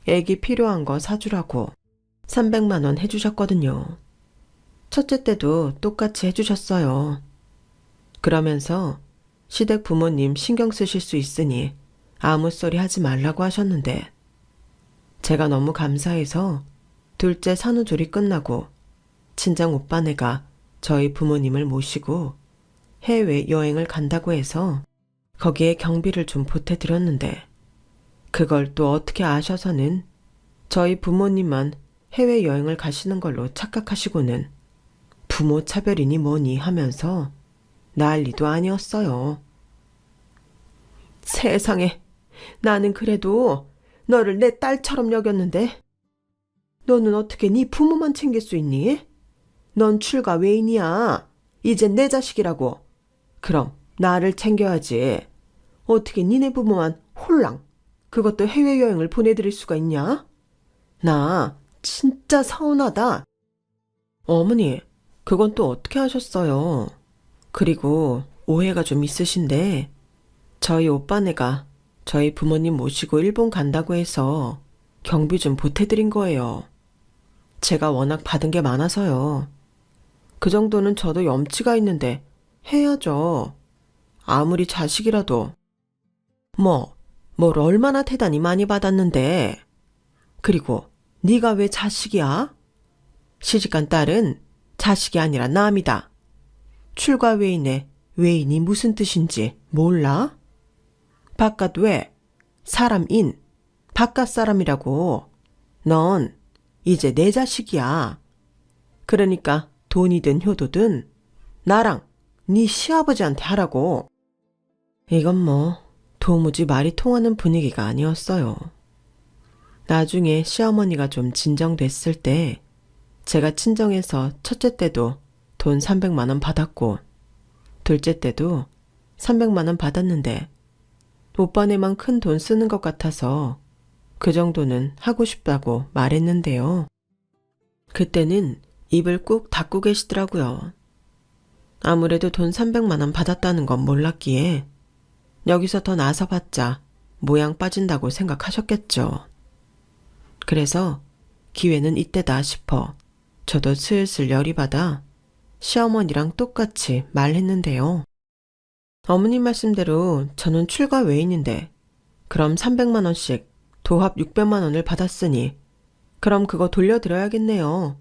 애기 필요한 거 사주라고 300만 원 해주셨거든요. 첫째 때도 똑같이 해주셨어요. 그러면서 시댁 부모님 신경 쓰실 수 있으니 아무 소리 하지 말라고 하셨는데 제가 너무 감사해서 둘째 산후조리 끝나고 친정 오빠네가 저희 부모님을 모시고 해외 여행을 간다고 해서 거기에 경비를 좀 보태드렸는데 그걸 또 어떻게 아셔서는 저희 부모님만 해외여행을 가시는 걸로 착각하시고는 부모 차별이니 뭐니 하면서 난리도 아니었어요. 세상에, 나는 그래도 너를 내 딸처럼 여겼는데 너는 어떻게 네 부모만 챙길 수 있니? 넌 출가 외인이야. 이젠 내 자식이라고. 그럼 나를 챙겨야지. 어떻게 니네 부모만 홀랑 그것도 해외여행을 보내드릴 수가 있냐? 나 진짜 서운하다. 어머니, 그건 또 어떻게 하셨어요? 그리고 오해가 좀 있으신데 저희 오빠네가 저희 부모님 모시고 일본 간다고 해서 경비 좀 보태드린 거예요. 제가 워낙 받은 게 많아서요. 그 정도는 저도 염치가 있는데 해야죠. 아무리 자식이라도. 뭘 얼마나 대단히 많이 받았는데. 그리고 네가 왜 자식이야? 시집간 딸은 자식이 아니라 남이다. 출가 외인의 외인이 무슨 뜻인지 몰라? 바깥 외, 사람 인, 바깥 사람이라고. 넌 이제 내 자식이야. 그러니까 돈이든 효도든 나랑 네 시아버지한테 하라고. 이건 도무지 말이 통하는 분위기가 아니었어요. 나중에 시어머니가 좀 진정됐을 때 제가 친정에서 첫째 때도 돈 300만 원 받았고 둘째 때도 300만 원 받았는데 오빠네만 큰 돈 쓰는 것 같아서 그 정도는 하고 싶다고 말했는데요. 그때는 입을 꾹 닫고 계시더라고요. 아무래도 돈 300만 원 받았다는 건 몰랐기에 여기서 더 나서봤자 모양 빠진다고 생각하셨겠죠. 그래서 기회는 이때다 싶어 저도 슬슬 열이 받아 시어머니랑 똑같이 말했는데요. 어머님 말씀대로 저는 출가 외인인데 그럼 300만 원씩 도합 600만 원을 받았으니 그럼 그거 돌려드려야겠네요.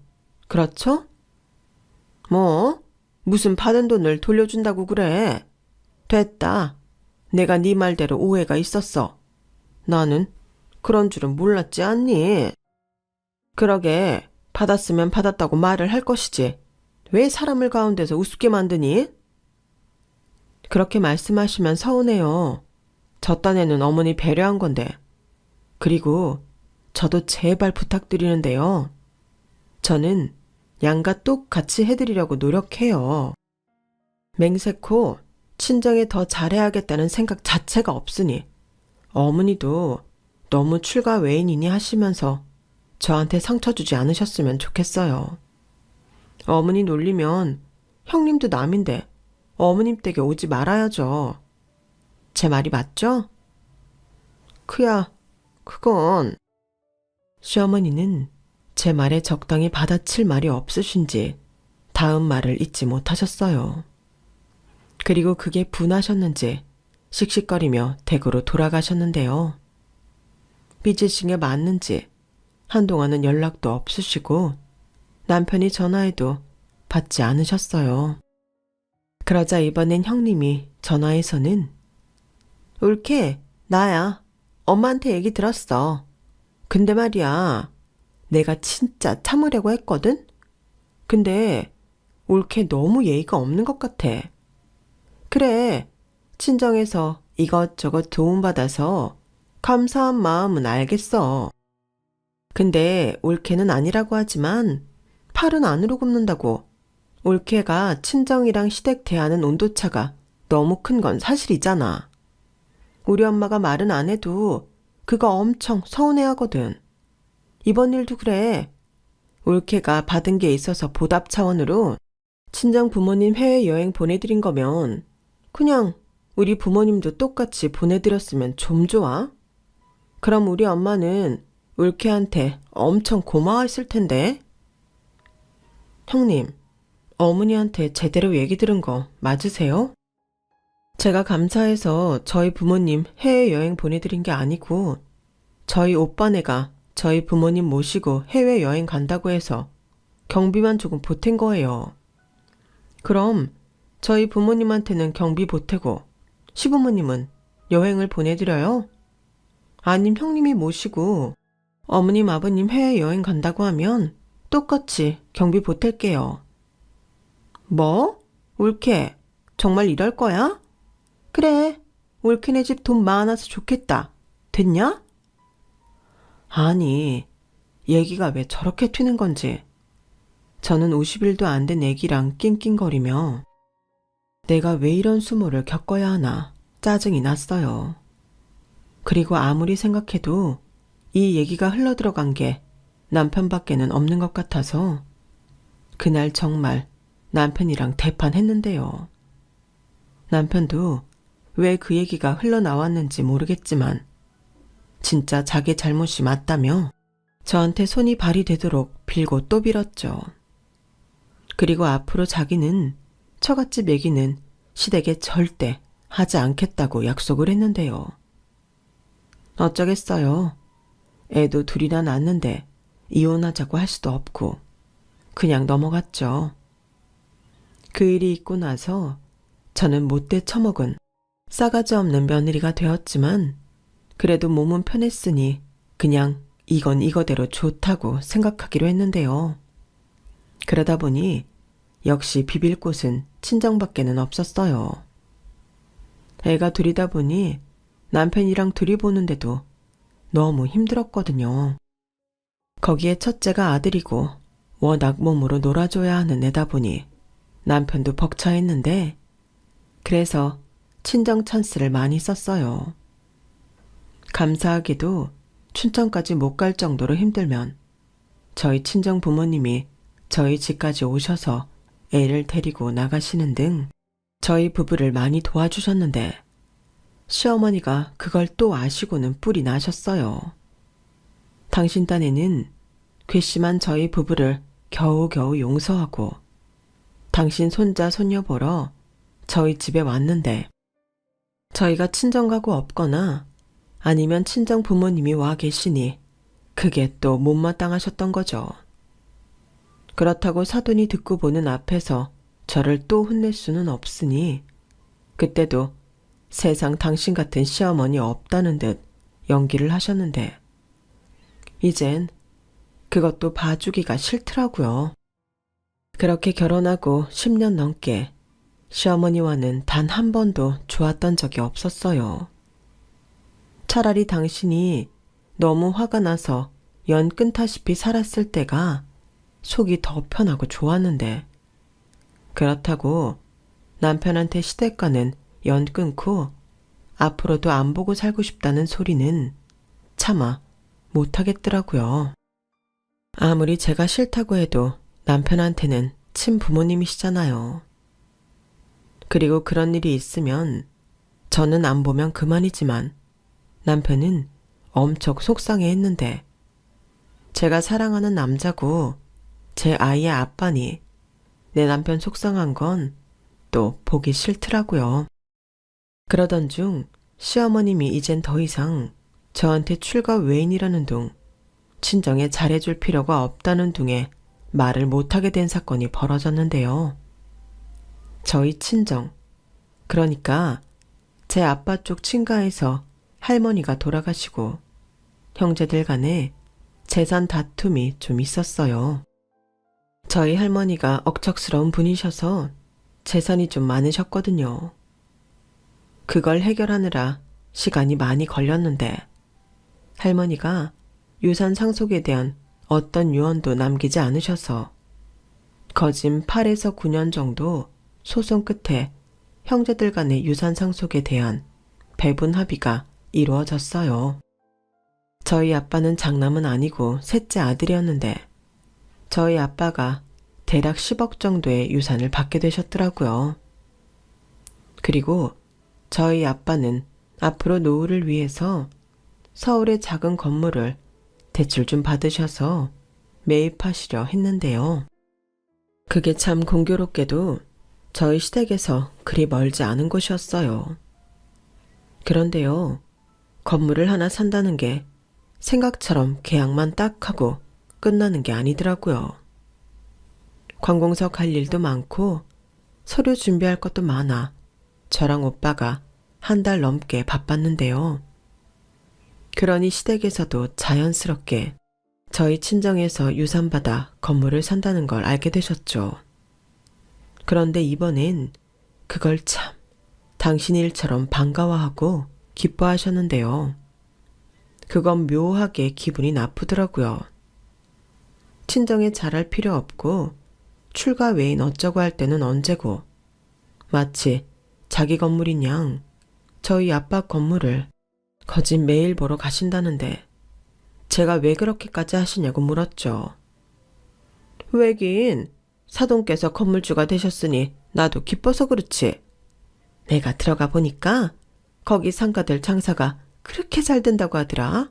그렇죠? 뭐? 무슨 받은 돈을 돌려준다고 그래? 됐다. 내가 네 말대로 오해가 있었어. 나는 그런 줄은 몰랐지 않니? 그러게 받았으면 받았다고 말을 할 것이지. 왜 사람을 가운데서 우습게 만드니? 그렇게 말씀하시면 서운해요. 저 딴에는 어머니 배려한 건데. 그리고 저도 제발 부탁드리는데요. 저는 양가 똑같이 해드리려고 노력해요. 맹세코 친정에 더 잘해야겠다는 생각 자체가 없으니 어머니도 너무 출가 외인이니 하시면서 저한테 상처 주지 않으셨으면 좋겠어요. 어머니 놀리면 형님도 남인데 어머님 댁에 오지 말아야죠. 제 말이 맞죠? 그야, 그건. 시어머니는 제 말에 적당히 받아칠 말이 없으신지 다음 말을 잊지 못하셨어요. 그리고 그게 분하셨는지 씩씩거리며 댁으로 돌아가셨는데요. 삐지신 게 맞는지 한동안은 연락도 없으시고 남편이 전화해도 받지 않으셨어요. 그러자 이번엔 형님이 전화해서는 올케, 나야. 엄마한테 얘기 들었어. 근데 말이야, 내가 진짜 참으려고 했거든? 근데 올케 너무 예의가 없는 것 같아. 그래, 친정에서 이것저것 도움받아서 감사한 마음은 알겠어. 근데 올케는 아니라고 하지만 팔은 안으로 굽는다고. 올케가 친정이랑 시댁 대하는 온도차가 너무 큰 건 사실이잖아. 우리 엄마가 말은 안 해도 그거 엄청 서운해하거든. 이번 일도 그래. 올케가 받은 게 있어서 보답 차원으로 친정 부모님 해외여행 보내드린 거면 그냥 우리 부모님도 똑같이 보내드렸으면 좀 좋아? 그럼 우리 엄마는 올케한테 엄청 고마워했을 텐데. 형님, 어머니한테 제대로 얘기 들은 거 맞으세요? 제가 감사해서 저희 부모님 해외여행 보내드린 게 아니고 저희 오빠네가 저희 부모님 모시고 해외여행 간다고 해서 경비만 조금 보탠 거예요. 그럼 저희 부모님한테는 경비 보태고 시부모님은 여행을 보내드려요? 아님 형님이 모시고 어머님 아버님 해외여행 간다고 하면 똑같이 경비 보탤게요. 뭐? 올케, 정말 이럴 거야? 그래, 올케네 집 돈 많아서 좋겠다. 됐냐? 아니, 얘기가 왜 저렇게 튀는 건지. 저는 50일도 안 된 애기랑 낑낑거리며 내가 왜 이런 수모를 겪어야 하나 짜증이 났어요. 그리고 아무리 생각해도 이 얘기가 흘러들어간 게 남편밖에는 없는 것 같아서 그날 정말 남편이랑 대판했는데요. 남편도 왜 그 얘기가 흘러나왔는지 모르겠지만 진짜 자기 잘못이 맞다며 저한테 손이 발이 되도록 빌고 또 빌었죠. 그리고 앞으로 자기는 처갓집 얘기는 시댁에 절대 하지 않겠다고 약속을 했는데요. 어쩌겠어요. 애도 둘이나 낳았는데 이혼하자고 할 수도 없고 그냥 넘어갔죠. 그 일이 있고 나서 저는 못돼 처먹은 싸가지 없는 며느리가 되었지만 그래도 몸은 편했으니 그냥 이건 이거대로 좋다고 생각하기로 했는데요. 그러다 보니 역시 비빌 곳은 친정밖에는 없었어요. 애가 둘이다 보니 남편이랑 둘이 보는데도 너무 힘들었거든요. 거기에 첫째가 아들이고 워낙 몸으로 놀아줘야 하는 애다 보니 남편도 벅차했는데 그래서 친정 찬스를 많이 썼어요. 감사하게도 춘천까지 못 갈 정도로 힘들면 저희 친정 부모님이 저희 집까지 오셔서 애를 데리고 나가시는 등 저희 부부를 많이 도와주셨는데 시어머니가 그걸 또 아시고는 뿔이 나셨어요. 당신 딴에는 괘씸한 저희 부부를 겨우겨우 용서하고 당신 손자 손녀 보러 저희 집에 왔는데 저희가 친정가고 없거나 아니면 친정 부모님이 와 계시니 그게 또 못마땅하셨던 거죠. 그렇다고 사돈이 듣고 보는 앞에서 저를 또 혼낼 수는 없으니 그때도 세상 당신 같은 시어머니 없다는 듯 연기를 하셨는데 이젠 그것도 봐주기가 싫더라고요. 그렇게 결혼하고 10년 넘게 시어머니와는 단 한 번도 좋았던 적이 없었어요. 차라리 당신이 너무 화가 나서 연 끊다시피 살았을 때가 속이 더 편하고 좋았는데 그렇다고 남편한테 시댁과는 연 끊고 앞으로도 안 보고 살고 싶다는 소리는 차마 못하겠더라고요. 아무리 제가 싫다고 해도 남편한테는 친부모님이시잖아요. 그리고 그런 일이 있으면 저는 안 보면 그만이지만 남편은 엄청 속상해했는데 제가 사랑하는 남자고 제 아이의 아빠니 내 남편 속상한 건 또 보기 싫더라고요. 그러던 중 시어머님이 이젠 더 이상 저한테 출가 외인이라는 둥, 친정에 잘해줄 필요가 없다는 둥에 말을 못하게 된 사건이 벌어졌는데요. 저희 친정, 그러니까 제 아빠 쪽 친가에서 할머니가 돌아가시고 형제들 간에 재산 다툼이 좀 있었어요. 저희 할머니가 억척스러운 분이셔서 재산이 좀 많으셨거든요. 그걸 해결하느라 시간이 많이 걸렸는데 할머니가 유산 상속에 대한 어떤 유언도 남기지 않으셔서 거진 8에서 9년 정도 소송 끝에 형제들 간의 유산 상속에 대한 배분 합의가 이루어졌어요. 저희 아빠는 장남은 아니고 셋째 아들이었는데 저희 아빠가 대략 10억 정도의 유산을 받게 되셨더라고요. 그리고 저희 아빠는 앞으로 노후를 위해서 서울의 작은 건물을 대출 좀 받으셔서 매입하시려 했는데요. 그게 참 공교롭게도 저희 시댁에서 그리 멀지 않은 곳이었어요. 그런데요, 건물을 하나 산다는 게 생각처럼 계약만 딱 하고 끝나는 게 아니더라고요. 관공서 갈 일도 많고 서류 준비할 것도 많아 저랑 오빠가 한 달 넘게 바빴는데요. 그러니 시댁에서도 자연스럽게 저희 친정에서 유산받아 건물을 산다는 걸 알게 되셨죠. 그런데 이번엔 그걸 참 당신 일처럼 반가워하고 기뻐하셨는데요. 그건 묘하게 기분이 나쁘더라고요. 친정에 잘할 필요 없고 출가 외인 어쩌고 할 때는 언제고 마치 자기 건물인 양 저희 아빠 건물을 거진 매일 보러 가신다는데 제가 왜 그렇게까지 하시냐고 물었죠. 왜긴 사돈께서 건물주가 되셨으니 나도 기뻐서 그렇지. 내가 들어가 보니까 거기 상가들 장사가 그렇게 잘 된다고 하더라.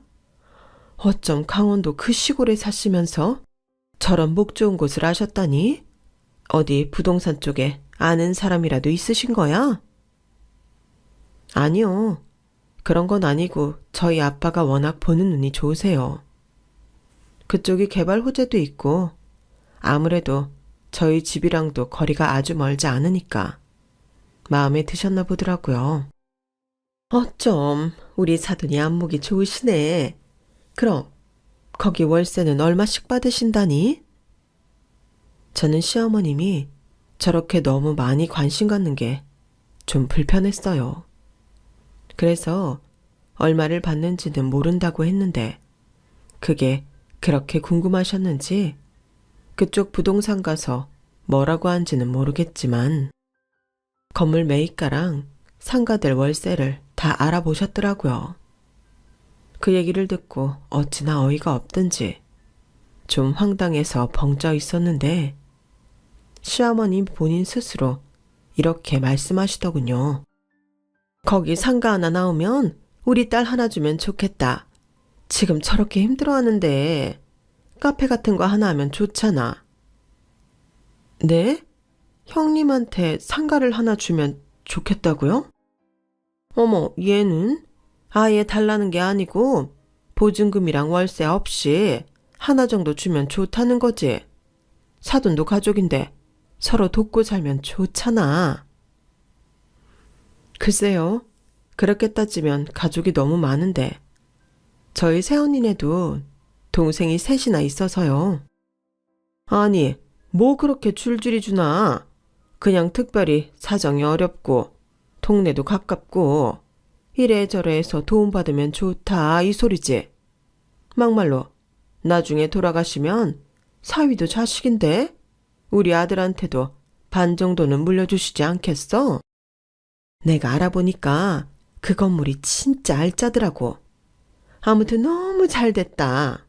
어쩜 강원도 그 시골에 사시면서 저런 목 좋은 곳을 아셨다니? 어디 부동산 쪽에 아는 사람이라도 있으신 거야? 아니요. 그런 건 아니고 저희 아빠가 워낙 보는 눈이 좋으세요. 그쪽이 개발 호재도 있고 아무래도 저희 집이랑도 거리가 아주 멀지 않으니까 마음에 드셨나 보더라고요. 어쩜 우리 사돈이 안목이 좋으시네. 그럼 거기 월세는 얼마씩 받으신다니? 저는 시어머님이 저렇게 너무 많이 관심 갖는 게 좀 불편했어요. 그래서 얼마를 받는지는 모른다고 했는데 그게 그렇게 궁금하셨는지 그쪽 부동산 가서 뭐라고 한지는 모르겠지만 건물 매입가랑 상가들 월세를 다 알아보셨더라고요. 그 얘기를 듣고 어찌나 어이가 없든지 좀 황당해서 벙쪄 있었는데 시어머님 본인 스스로 이렇게 말씀하시더군요. 거기 상가 하나 나오면 우리 딸 하나 주면 좋겠다. 지금 저렇게 힘들어하는데 카페 같은 거 하나 하면 좋잖아. 네? 형님한테 상가를 하나 주면 좋겠다고요? 어머, 얘는 아예 달라는 게 아니고 보증금이랑 월세 없이 하나 정도 주면 좋다는 거지. 사돈도 가족인데 서로 돕고 살면 좋잖아. 글쎄요. 그렇게 따지면 가족이 너무 많은데 저희 새언니네도 동생이 셋이나 있어서요. 아니, 뭐 그렇게 줄줄이 주나. 그냥 특별히 사정이 어렵고 동네도 가깝고 이래저래 해서 도움받으면 좋다 이 소리지. 막말로 나중에 돌아가시면 사위도 자식인데 우리 아들한테도 반 정도는 물려주시지 않겠어? 내가 알아보니까 그 건물이 진짜 알짜더라고. 아무튼 너무 잘 됐다.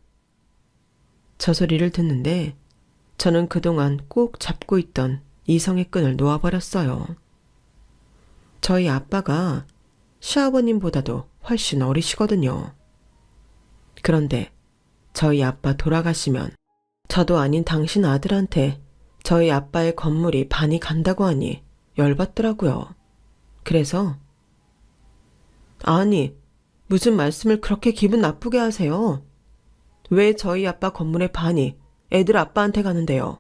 저 소리를 듣는데 저는 그동안 꼭 잡고 있던 이성의 끈을 놓아버렸어요. 저희 아빠가 시아버님보다도 훨씬 어리시거든요. 그런데 저희 아빠 돌아가시면 저도 아닌 당신 아들한테 저희 아빠의 건물이 반이 간다고 하니 열받더라고요. 그래서 아니, 무슨 말씀을 그렇게 기분 나쁘게 하세요? 왜 저희 아빠 건물의 반이 애들 아빠한테 가는데요?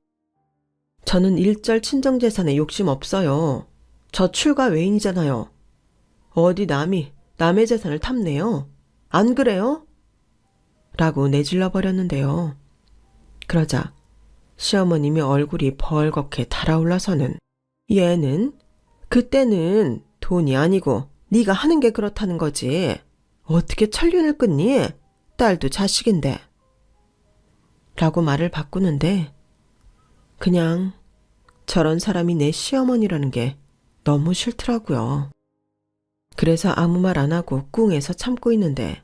저는 일절 친정재산에 욕심 없어요. 저 출가 외인이잖아요. 어디 남이 남의 재산을 탐내요? 안 그래요? 라고 내질러 버렸는데요. 그러자 시어머님이 얼굴이 벌겋게 달아올라서는 얘는 그때는 돈이 아니고 네가 하는 게 그렇다는 거지. 어떻게 천륜을 끊니? 딸도 자식인데. 라고 말을 바꾸는데 그냥 저런 사람이 내 시어머니라는 게 너무 싫더라고요. 그래서 아무 말 안 하고 꿍해서 참고 있는데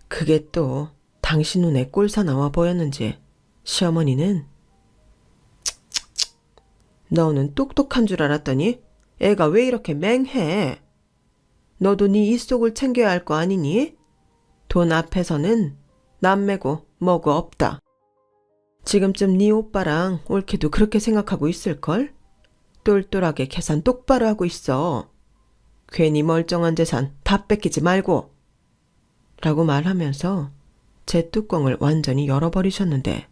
그게 또 당신 눈에 꼴사 나와 보였는지 시어머니는 너는 똑똑한 줄 알았더니 애가 왜 이렇게 맹해? 너도 네 입속을 챙겨야 할 거 아니니? 돈 앞에서는 남매고 뭐고 없다. 지금쯤 네 오빠랑 옳게도 그렇게 생각하고 있을걸? 똘똘하게 계산 똑바로 하고 있어. 괜히 멀쩡한 재산 다 뺏기지 말고. 라고 말하면서 제 뚜껑을 완전히 열어버리셨는데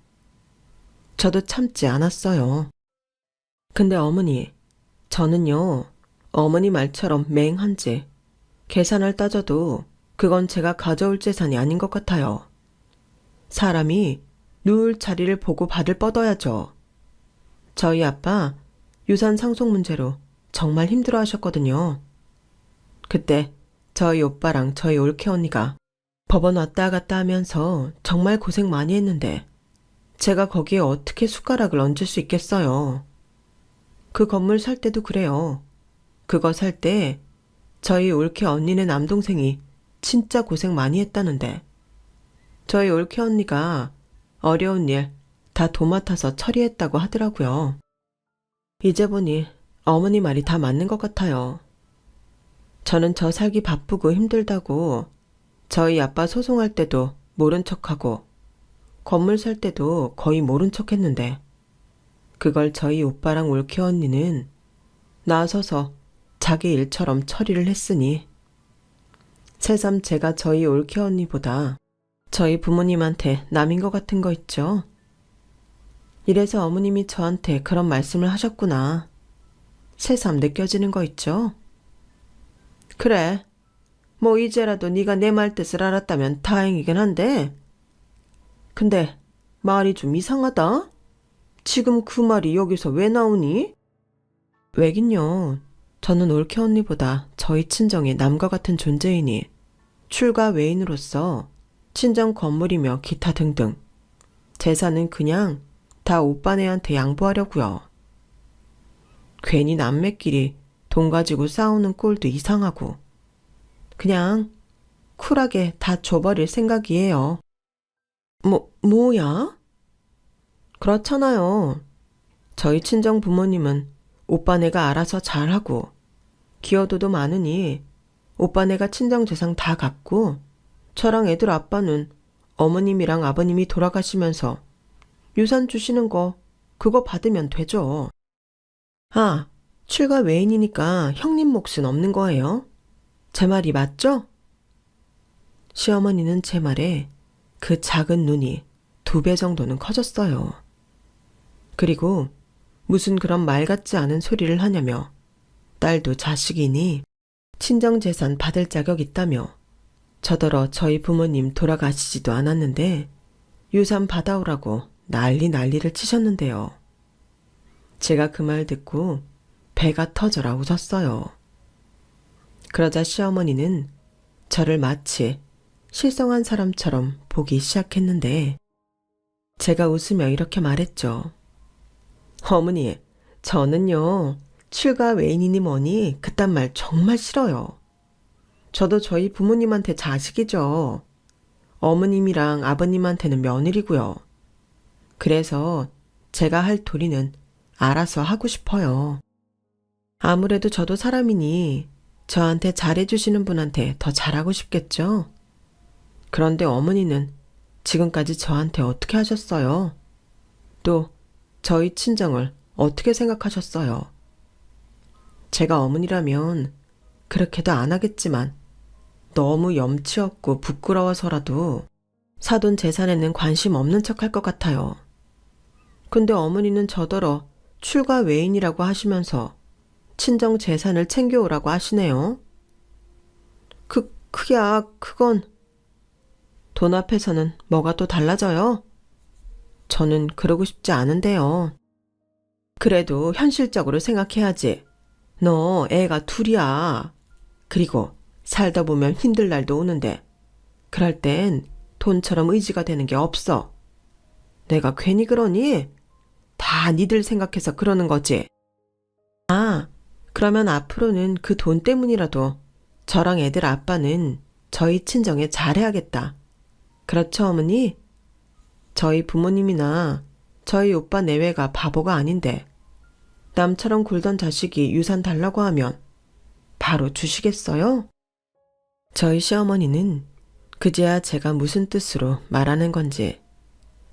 저도 참지 않았어요. 근데 어머니, 저는요, 어머니 말처럼 맹한지 계산을 따져도 그건 제가 가져올 재산이 아닌 것 같아요. 사람이 누울 자리를 보고 발을 뻗어야죠. 저희 아빠 유산 상속 문제로 정말 힘들어 하셨거든요. 그때 저희 오빠랑 저희 올케 언니가 법원 왔다 갔다 하면서 정말 고생 많이 했는데 제가 거기에 어떻게 숟가락을 얹을 수 있겠어요. 그 건물 살 때도 그래요. 그거 살 때 저희 올케 언니네 남동생이 진짜 고생 많이 했다는데 저희 올케 언니가 어려운 일 다 도맡아서 처리했다고 하더라고요. 이제 보니 어머니 말이 다 맞는 것 같아요. 저는 저 살기 바쁘고 힘들다고 저희 아빠 소송할 때도 모른 척하고 건물 살 때도 거의 모른 척했는데 그걸 저희 오빠랑 올케 언니는 나서서 자기 일처럼 처리를 했으니 새삼 제가 저희 올케 언니보다 저희 부모님한테 남인 것 같은 거 있죠? 이래서 어머님이 저한테 그런 말씀을 하셨구나. 새삼 느껴지는 거 있죠? 그래. 뭐 이제라도 네가 내 말 뜻을 알았다면 다행이긴 한데 근데 말이 좀 이상하다? 지금 그 말이 여기서 왜 나오니? 왜긴요. 저는 올케 언니보다 저희 친정의 남과 같은 존재이니 출가 외인으로서 친정 건물이며 기타 등등 재산은 그냥 다 오빠네한테 양보하려고요. 괜히 남매끼리 돈 가지고 싸우는 꼴도 이상하고 그냥 쿨하게 다 줘버릴 생각이에요. 뭐야? 그렇잖아요. 저희 친정 부모님은 오빠네가 알아서 잘하고 기여도도 많으니 오빠네가 친정 재산 다 갖고 저랑 애들 아빠는 어머님이랑 아버님이 돌아가시면서 유산 주시는 거 그거 받으면 되죠. 아, 출가 외인이니까 형님 몫은 없는 거예요? 제 말이 맞죠? 시어머니는 제 말에 그 작은 눈이 2배 정도는 커졌어요. 그리고 무슨 그런 말 같지 않은 소리를 하냐며 딸도 자식이니 친정재산 받을 자격 있다며 저더러 저희 부모님 돌아가시지도 않았는데 유산 받아오라고 난리를 치셨는데요. 제가 그 말 듣고 배가 터져라 웃었어요. 그러자 시어머니는 저를 마치 실성한 사람처럼 보기 시작했는데 제가 웃으며 이렇게 말했죠. 어머니, 저는요, 출가 외인이니 뭐니 그딴 말 정말 싫어요. 저도 저희 부모님한테 자식이죠. 어머님이랑 아버님한테는 며느리고요. 그래서 제가 할 도리는 알아서 하고 싶어요. 아무래도 저도 사람이니 저한테 잘해주시는 분한테 더 잘하고 싶겠죠? 그런데 어머니는 지금까지 저한테 어떻게 하셨어요? 또 저희 친정을 어떻게 생각하셨어요? 제가 어머니라면 그렇게도 안 하겠지만 너무 염치 없고 부끄러워서라도 사돈 재산에는 관심 없는 척 할 것 같아요. 근데 어머니는 저더러 출가 외인이라고 하시면서 친정 재산을 챙겨오라고 하시네요. 그건 돈 앞에서는 뭐가 또 달라져요? 저는 그러고 싶지 않은데요. 그래도 현실적으로 생각해야지. 너 애가 2이야. 그리고 살다 보면 힘들 날도 오는데 그럴 땐 돈처럼 의지가 되는 게 없어. 내가 괜히 그러니? 다 니들 생각해서 그러는 거지. 아, 그러면 앞으로는 그 돈 때문이라도 저랑 애들 아빠는 저희 친정에 잘해야겠다. 그렇죠, 어머니? 저희 부모님이나 저희 오빠 내외가 바보가 아닌데 남처럼 굴던 자식이 유산 달라고 하면 바로 주시겠어요? 저희 시어머니는 그제야 제가 무슨 뜻으로 말하는 건지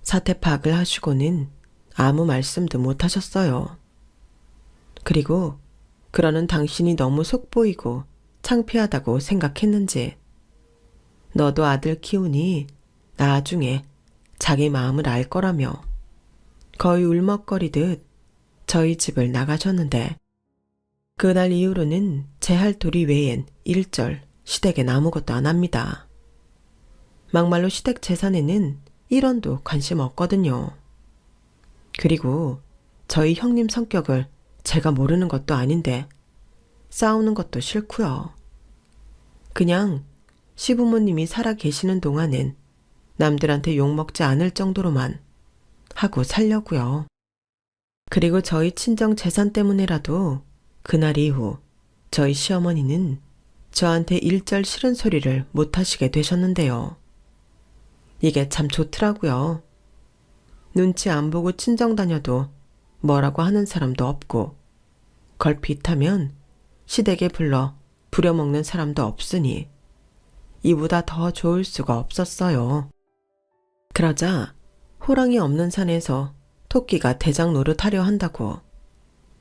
사태 파악을 하시고는 아무 말씀도 못 하셨어요. 그리고 그러는 당신이 너무 속보이고 창피하다고 생각했는지 너도 아들 키우니 나중에 자기 마음을 알 거라며 거의 울먹거리듯 저희 집을 나가셨는데 그날 이후로는 제 할 도리 외엔 일절 시댁엔 아무것도 안 합니다. 막말로 시댁 재산에는 1원도 관심 없거든요. 그리고 저희 형님 성격을 제가 모르는 것도 아닌데 싸우는 것도 싫고요. 그냥 시부모님이 살아 계시는 동안엔 남들한테 욕먹지 않을 정도로만 하고 살려고요. 그리고 저희 친정 재산 때문에라도 그날 이후 저희 시어머니는 저한테 일절 싫은 소리를 못 하시게 되셨는데요. 이게 참 좋더라고요. 눈치 안 보고 친정 다녀도 뭐라고 하는 사람도 없고 걸핏하면 시댁에 불러 부려먹는 사람도 없으니 이보다 더 좋을 수가 없었어요. 그러자 호랑이 없는 산에서 토끼가 대장 노릇하려 한다고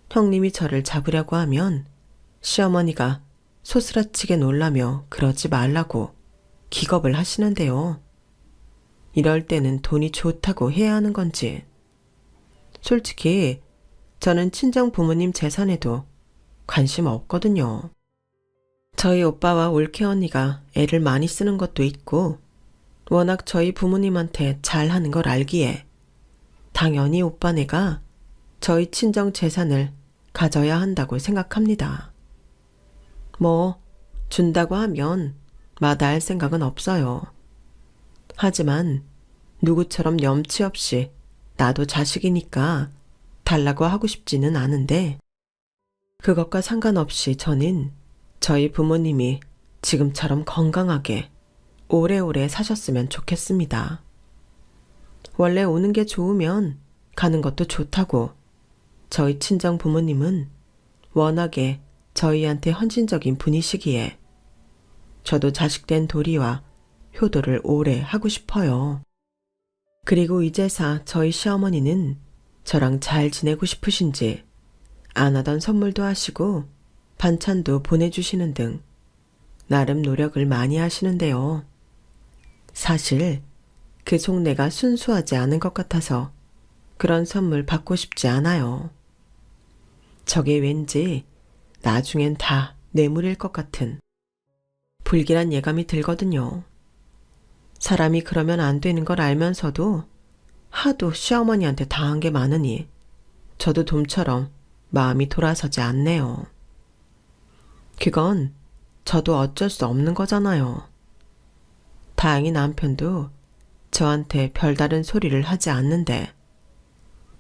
형님이 저를 잡으려고 하면 시어머니가 소스라치게 놀라며 그러지 말라고 기겁을 하시는데요. 이럴 때는 돈이 좋다고 해야 하는 건지. 솔직히 저는 친정 부모님 재산에도 관심 없거든요. 저희 오빠와 올케 언니가 애를 많이 쓰는 것도 있고 워낙 저희 부모님한테 잘하는 걸 알기에 당연히 오빠네가 저희 친정 재산을 가져야 한다고 생각합니다. 뭐 준다고 하면 마다할 생각은 없어요. 하지만 누구처럼 염치 없이 나도 자식이니까 달라고 하고 싶지는 않은데 그것과 상관없이 저는 저희 부모님이 지금처럼 건강하게 오래오래 사셨으면 좋겠습니다. 원래 오는 게 좋으면 가는 것도 좋다고 저희 친정 부모님은 워낙에 저희한테 헌신적인 분이시기에 저도 자식된 도리와 효도를 오래 하고 싶어요. 그리고 이제사 저희 시어머니는 저랑 잘 지내고 싶으신지 안 하던 선물도 하시고 반찬도 보내주시는 등 나름 노력을 많이 하시는데요. 사실 그 속내가 순수하지 않은 것 같아서 그런 선물 받고 싶지 않아요. 저게 왠지 나중엔 다 뇌물일 것 같은 불길한 예감이 들거든요. 사람이 그러면 안 되는 걸 알면서도 하도 시어머니한테 당한 게 많으니 저도 좀처럼 마음이 돌아서지 않네요. 그건 저도 어쩔 수 없는 거잖아요. 다행히 남편도 저한테 별다른 소리를 하지 않는데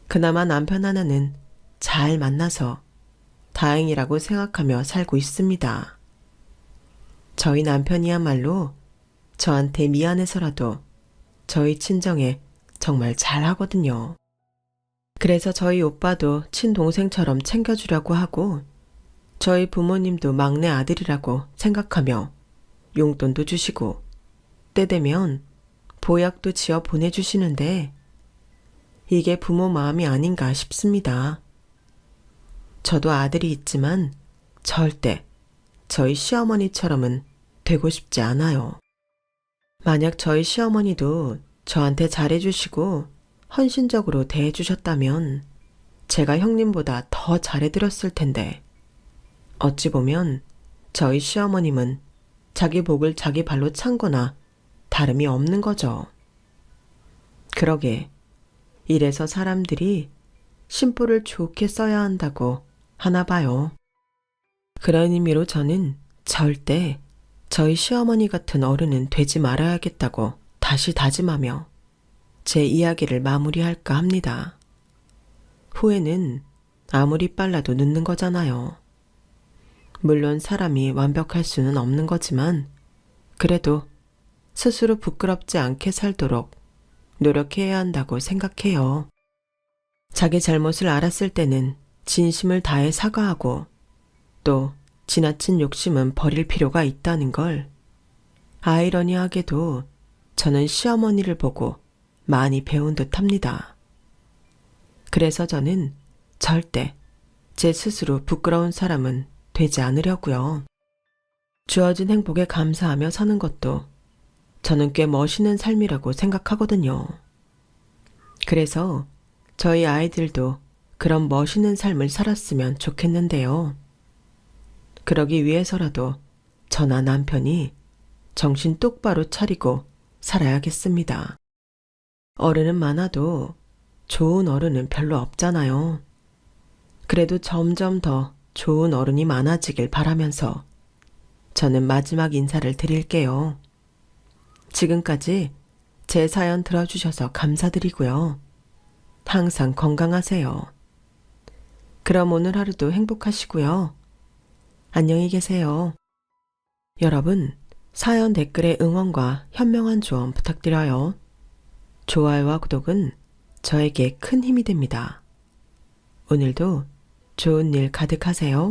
그나마 남편 하나는 잘 만나서 다행이라고 생각하며 살고 있습니다. 저희 남편이야말로 저한테 미안해서라도 저희 친정에 정말 잘하거든요. 그래서 저희 오빠도 친동생처럼 챙겨주려고 하고 저희 부모님도 막내 아들이라고 생각하며 용돈도 주시고 때 되면 보약도 지어 보내주시는데 이게 부모 마음이 아닌가 싶습니다. 저도 아들이 있지만 절대 저희 시어머니처럼은 되고 싶지 않아요. 만약 저희 시어머니도 저한테 잘해주시고 헌신적으로 대해주셨다면 제가 형님보다 더 잘해드렸을 텐데 어찌 보면 저희 시어머님은 자기 복을 자기 발로 찬 거나 다름이 없는 거죠. 그러게 이래서 사람들이 심보를 좋게 써야 한다고 하나 봐요. 그런 의미로 저는 절대 저희 시어머니 같은 어른은 되지 말아야겠다고 다시 다짐하며 제 이야기를 마무리할까 합니다. 후회는 아무리 빨라도 늦는 거잖아요. 물론 사람이 완벽할 수는 없는 거지만 그래도 스스로 부끄럽지 않게 살도록 노력해야 한다고 생각해요. 자기 잘못을 알았을 때는 진심을 다해 사과하고 또 지나친 욕심은 버릴 필요가 있다는 걸 아이러니하게도 저는 시어머니를 보고 많이 배운 듯 합니다. 그래서 저는 절대 제 스스로 부끄러운 사람은 되지 않으려고요. 주어진 행복에 감사하며 사는 것도 저는 꽤 멋있는 삶이라고 생각하거든요. 그래서 저희 아이들도 그런 멋있는 삶을 살았으면 좋겠는데요. 그러기 위해서라도 저나 남편이 정신 똑바로 차리고 살아야겠습니다. 어른은 많아도 좋은 어른은 별로 없잖아요. 그래도 점점 더 좋은 어른이 많아지길 바라면서 저는 마지막 인사를 드릴게요. 지금까지 제 사연 들어주셔서 감사드리고요. 항상 건강하세요. 그럼 오늘 하루도 행복하시고요. 안녕히 계세요. 여러분, 사연 댓글에 응원과 현명한 조언 부탁드려요. 좋아요와 구독은 저에게 큰 힘이 됩니다. 오늘도 좋은 일 가득하세요.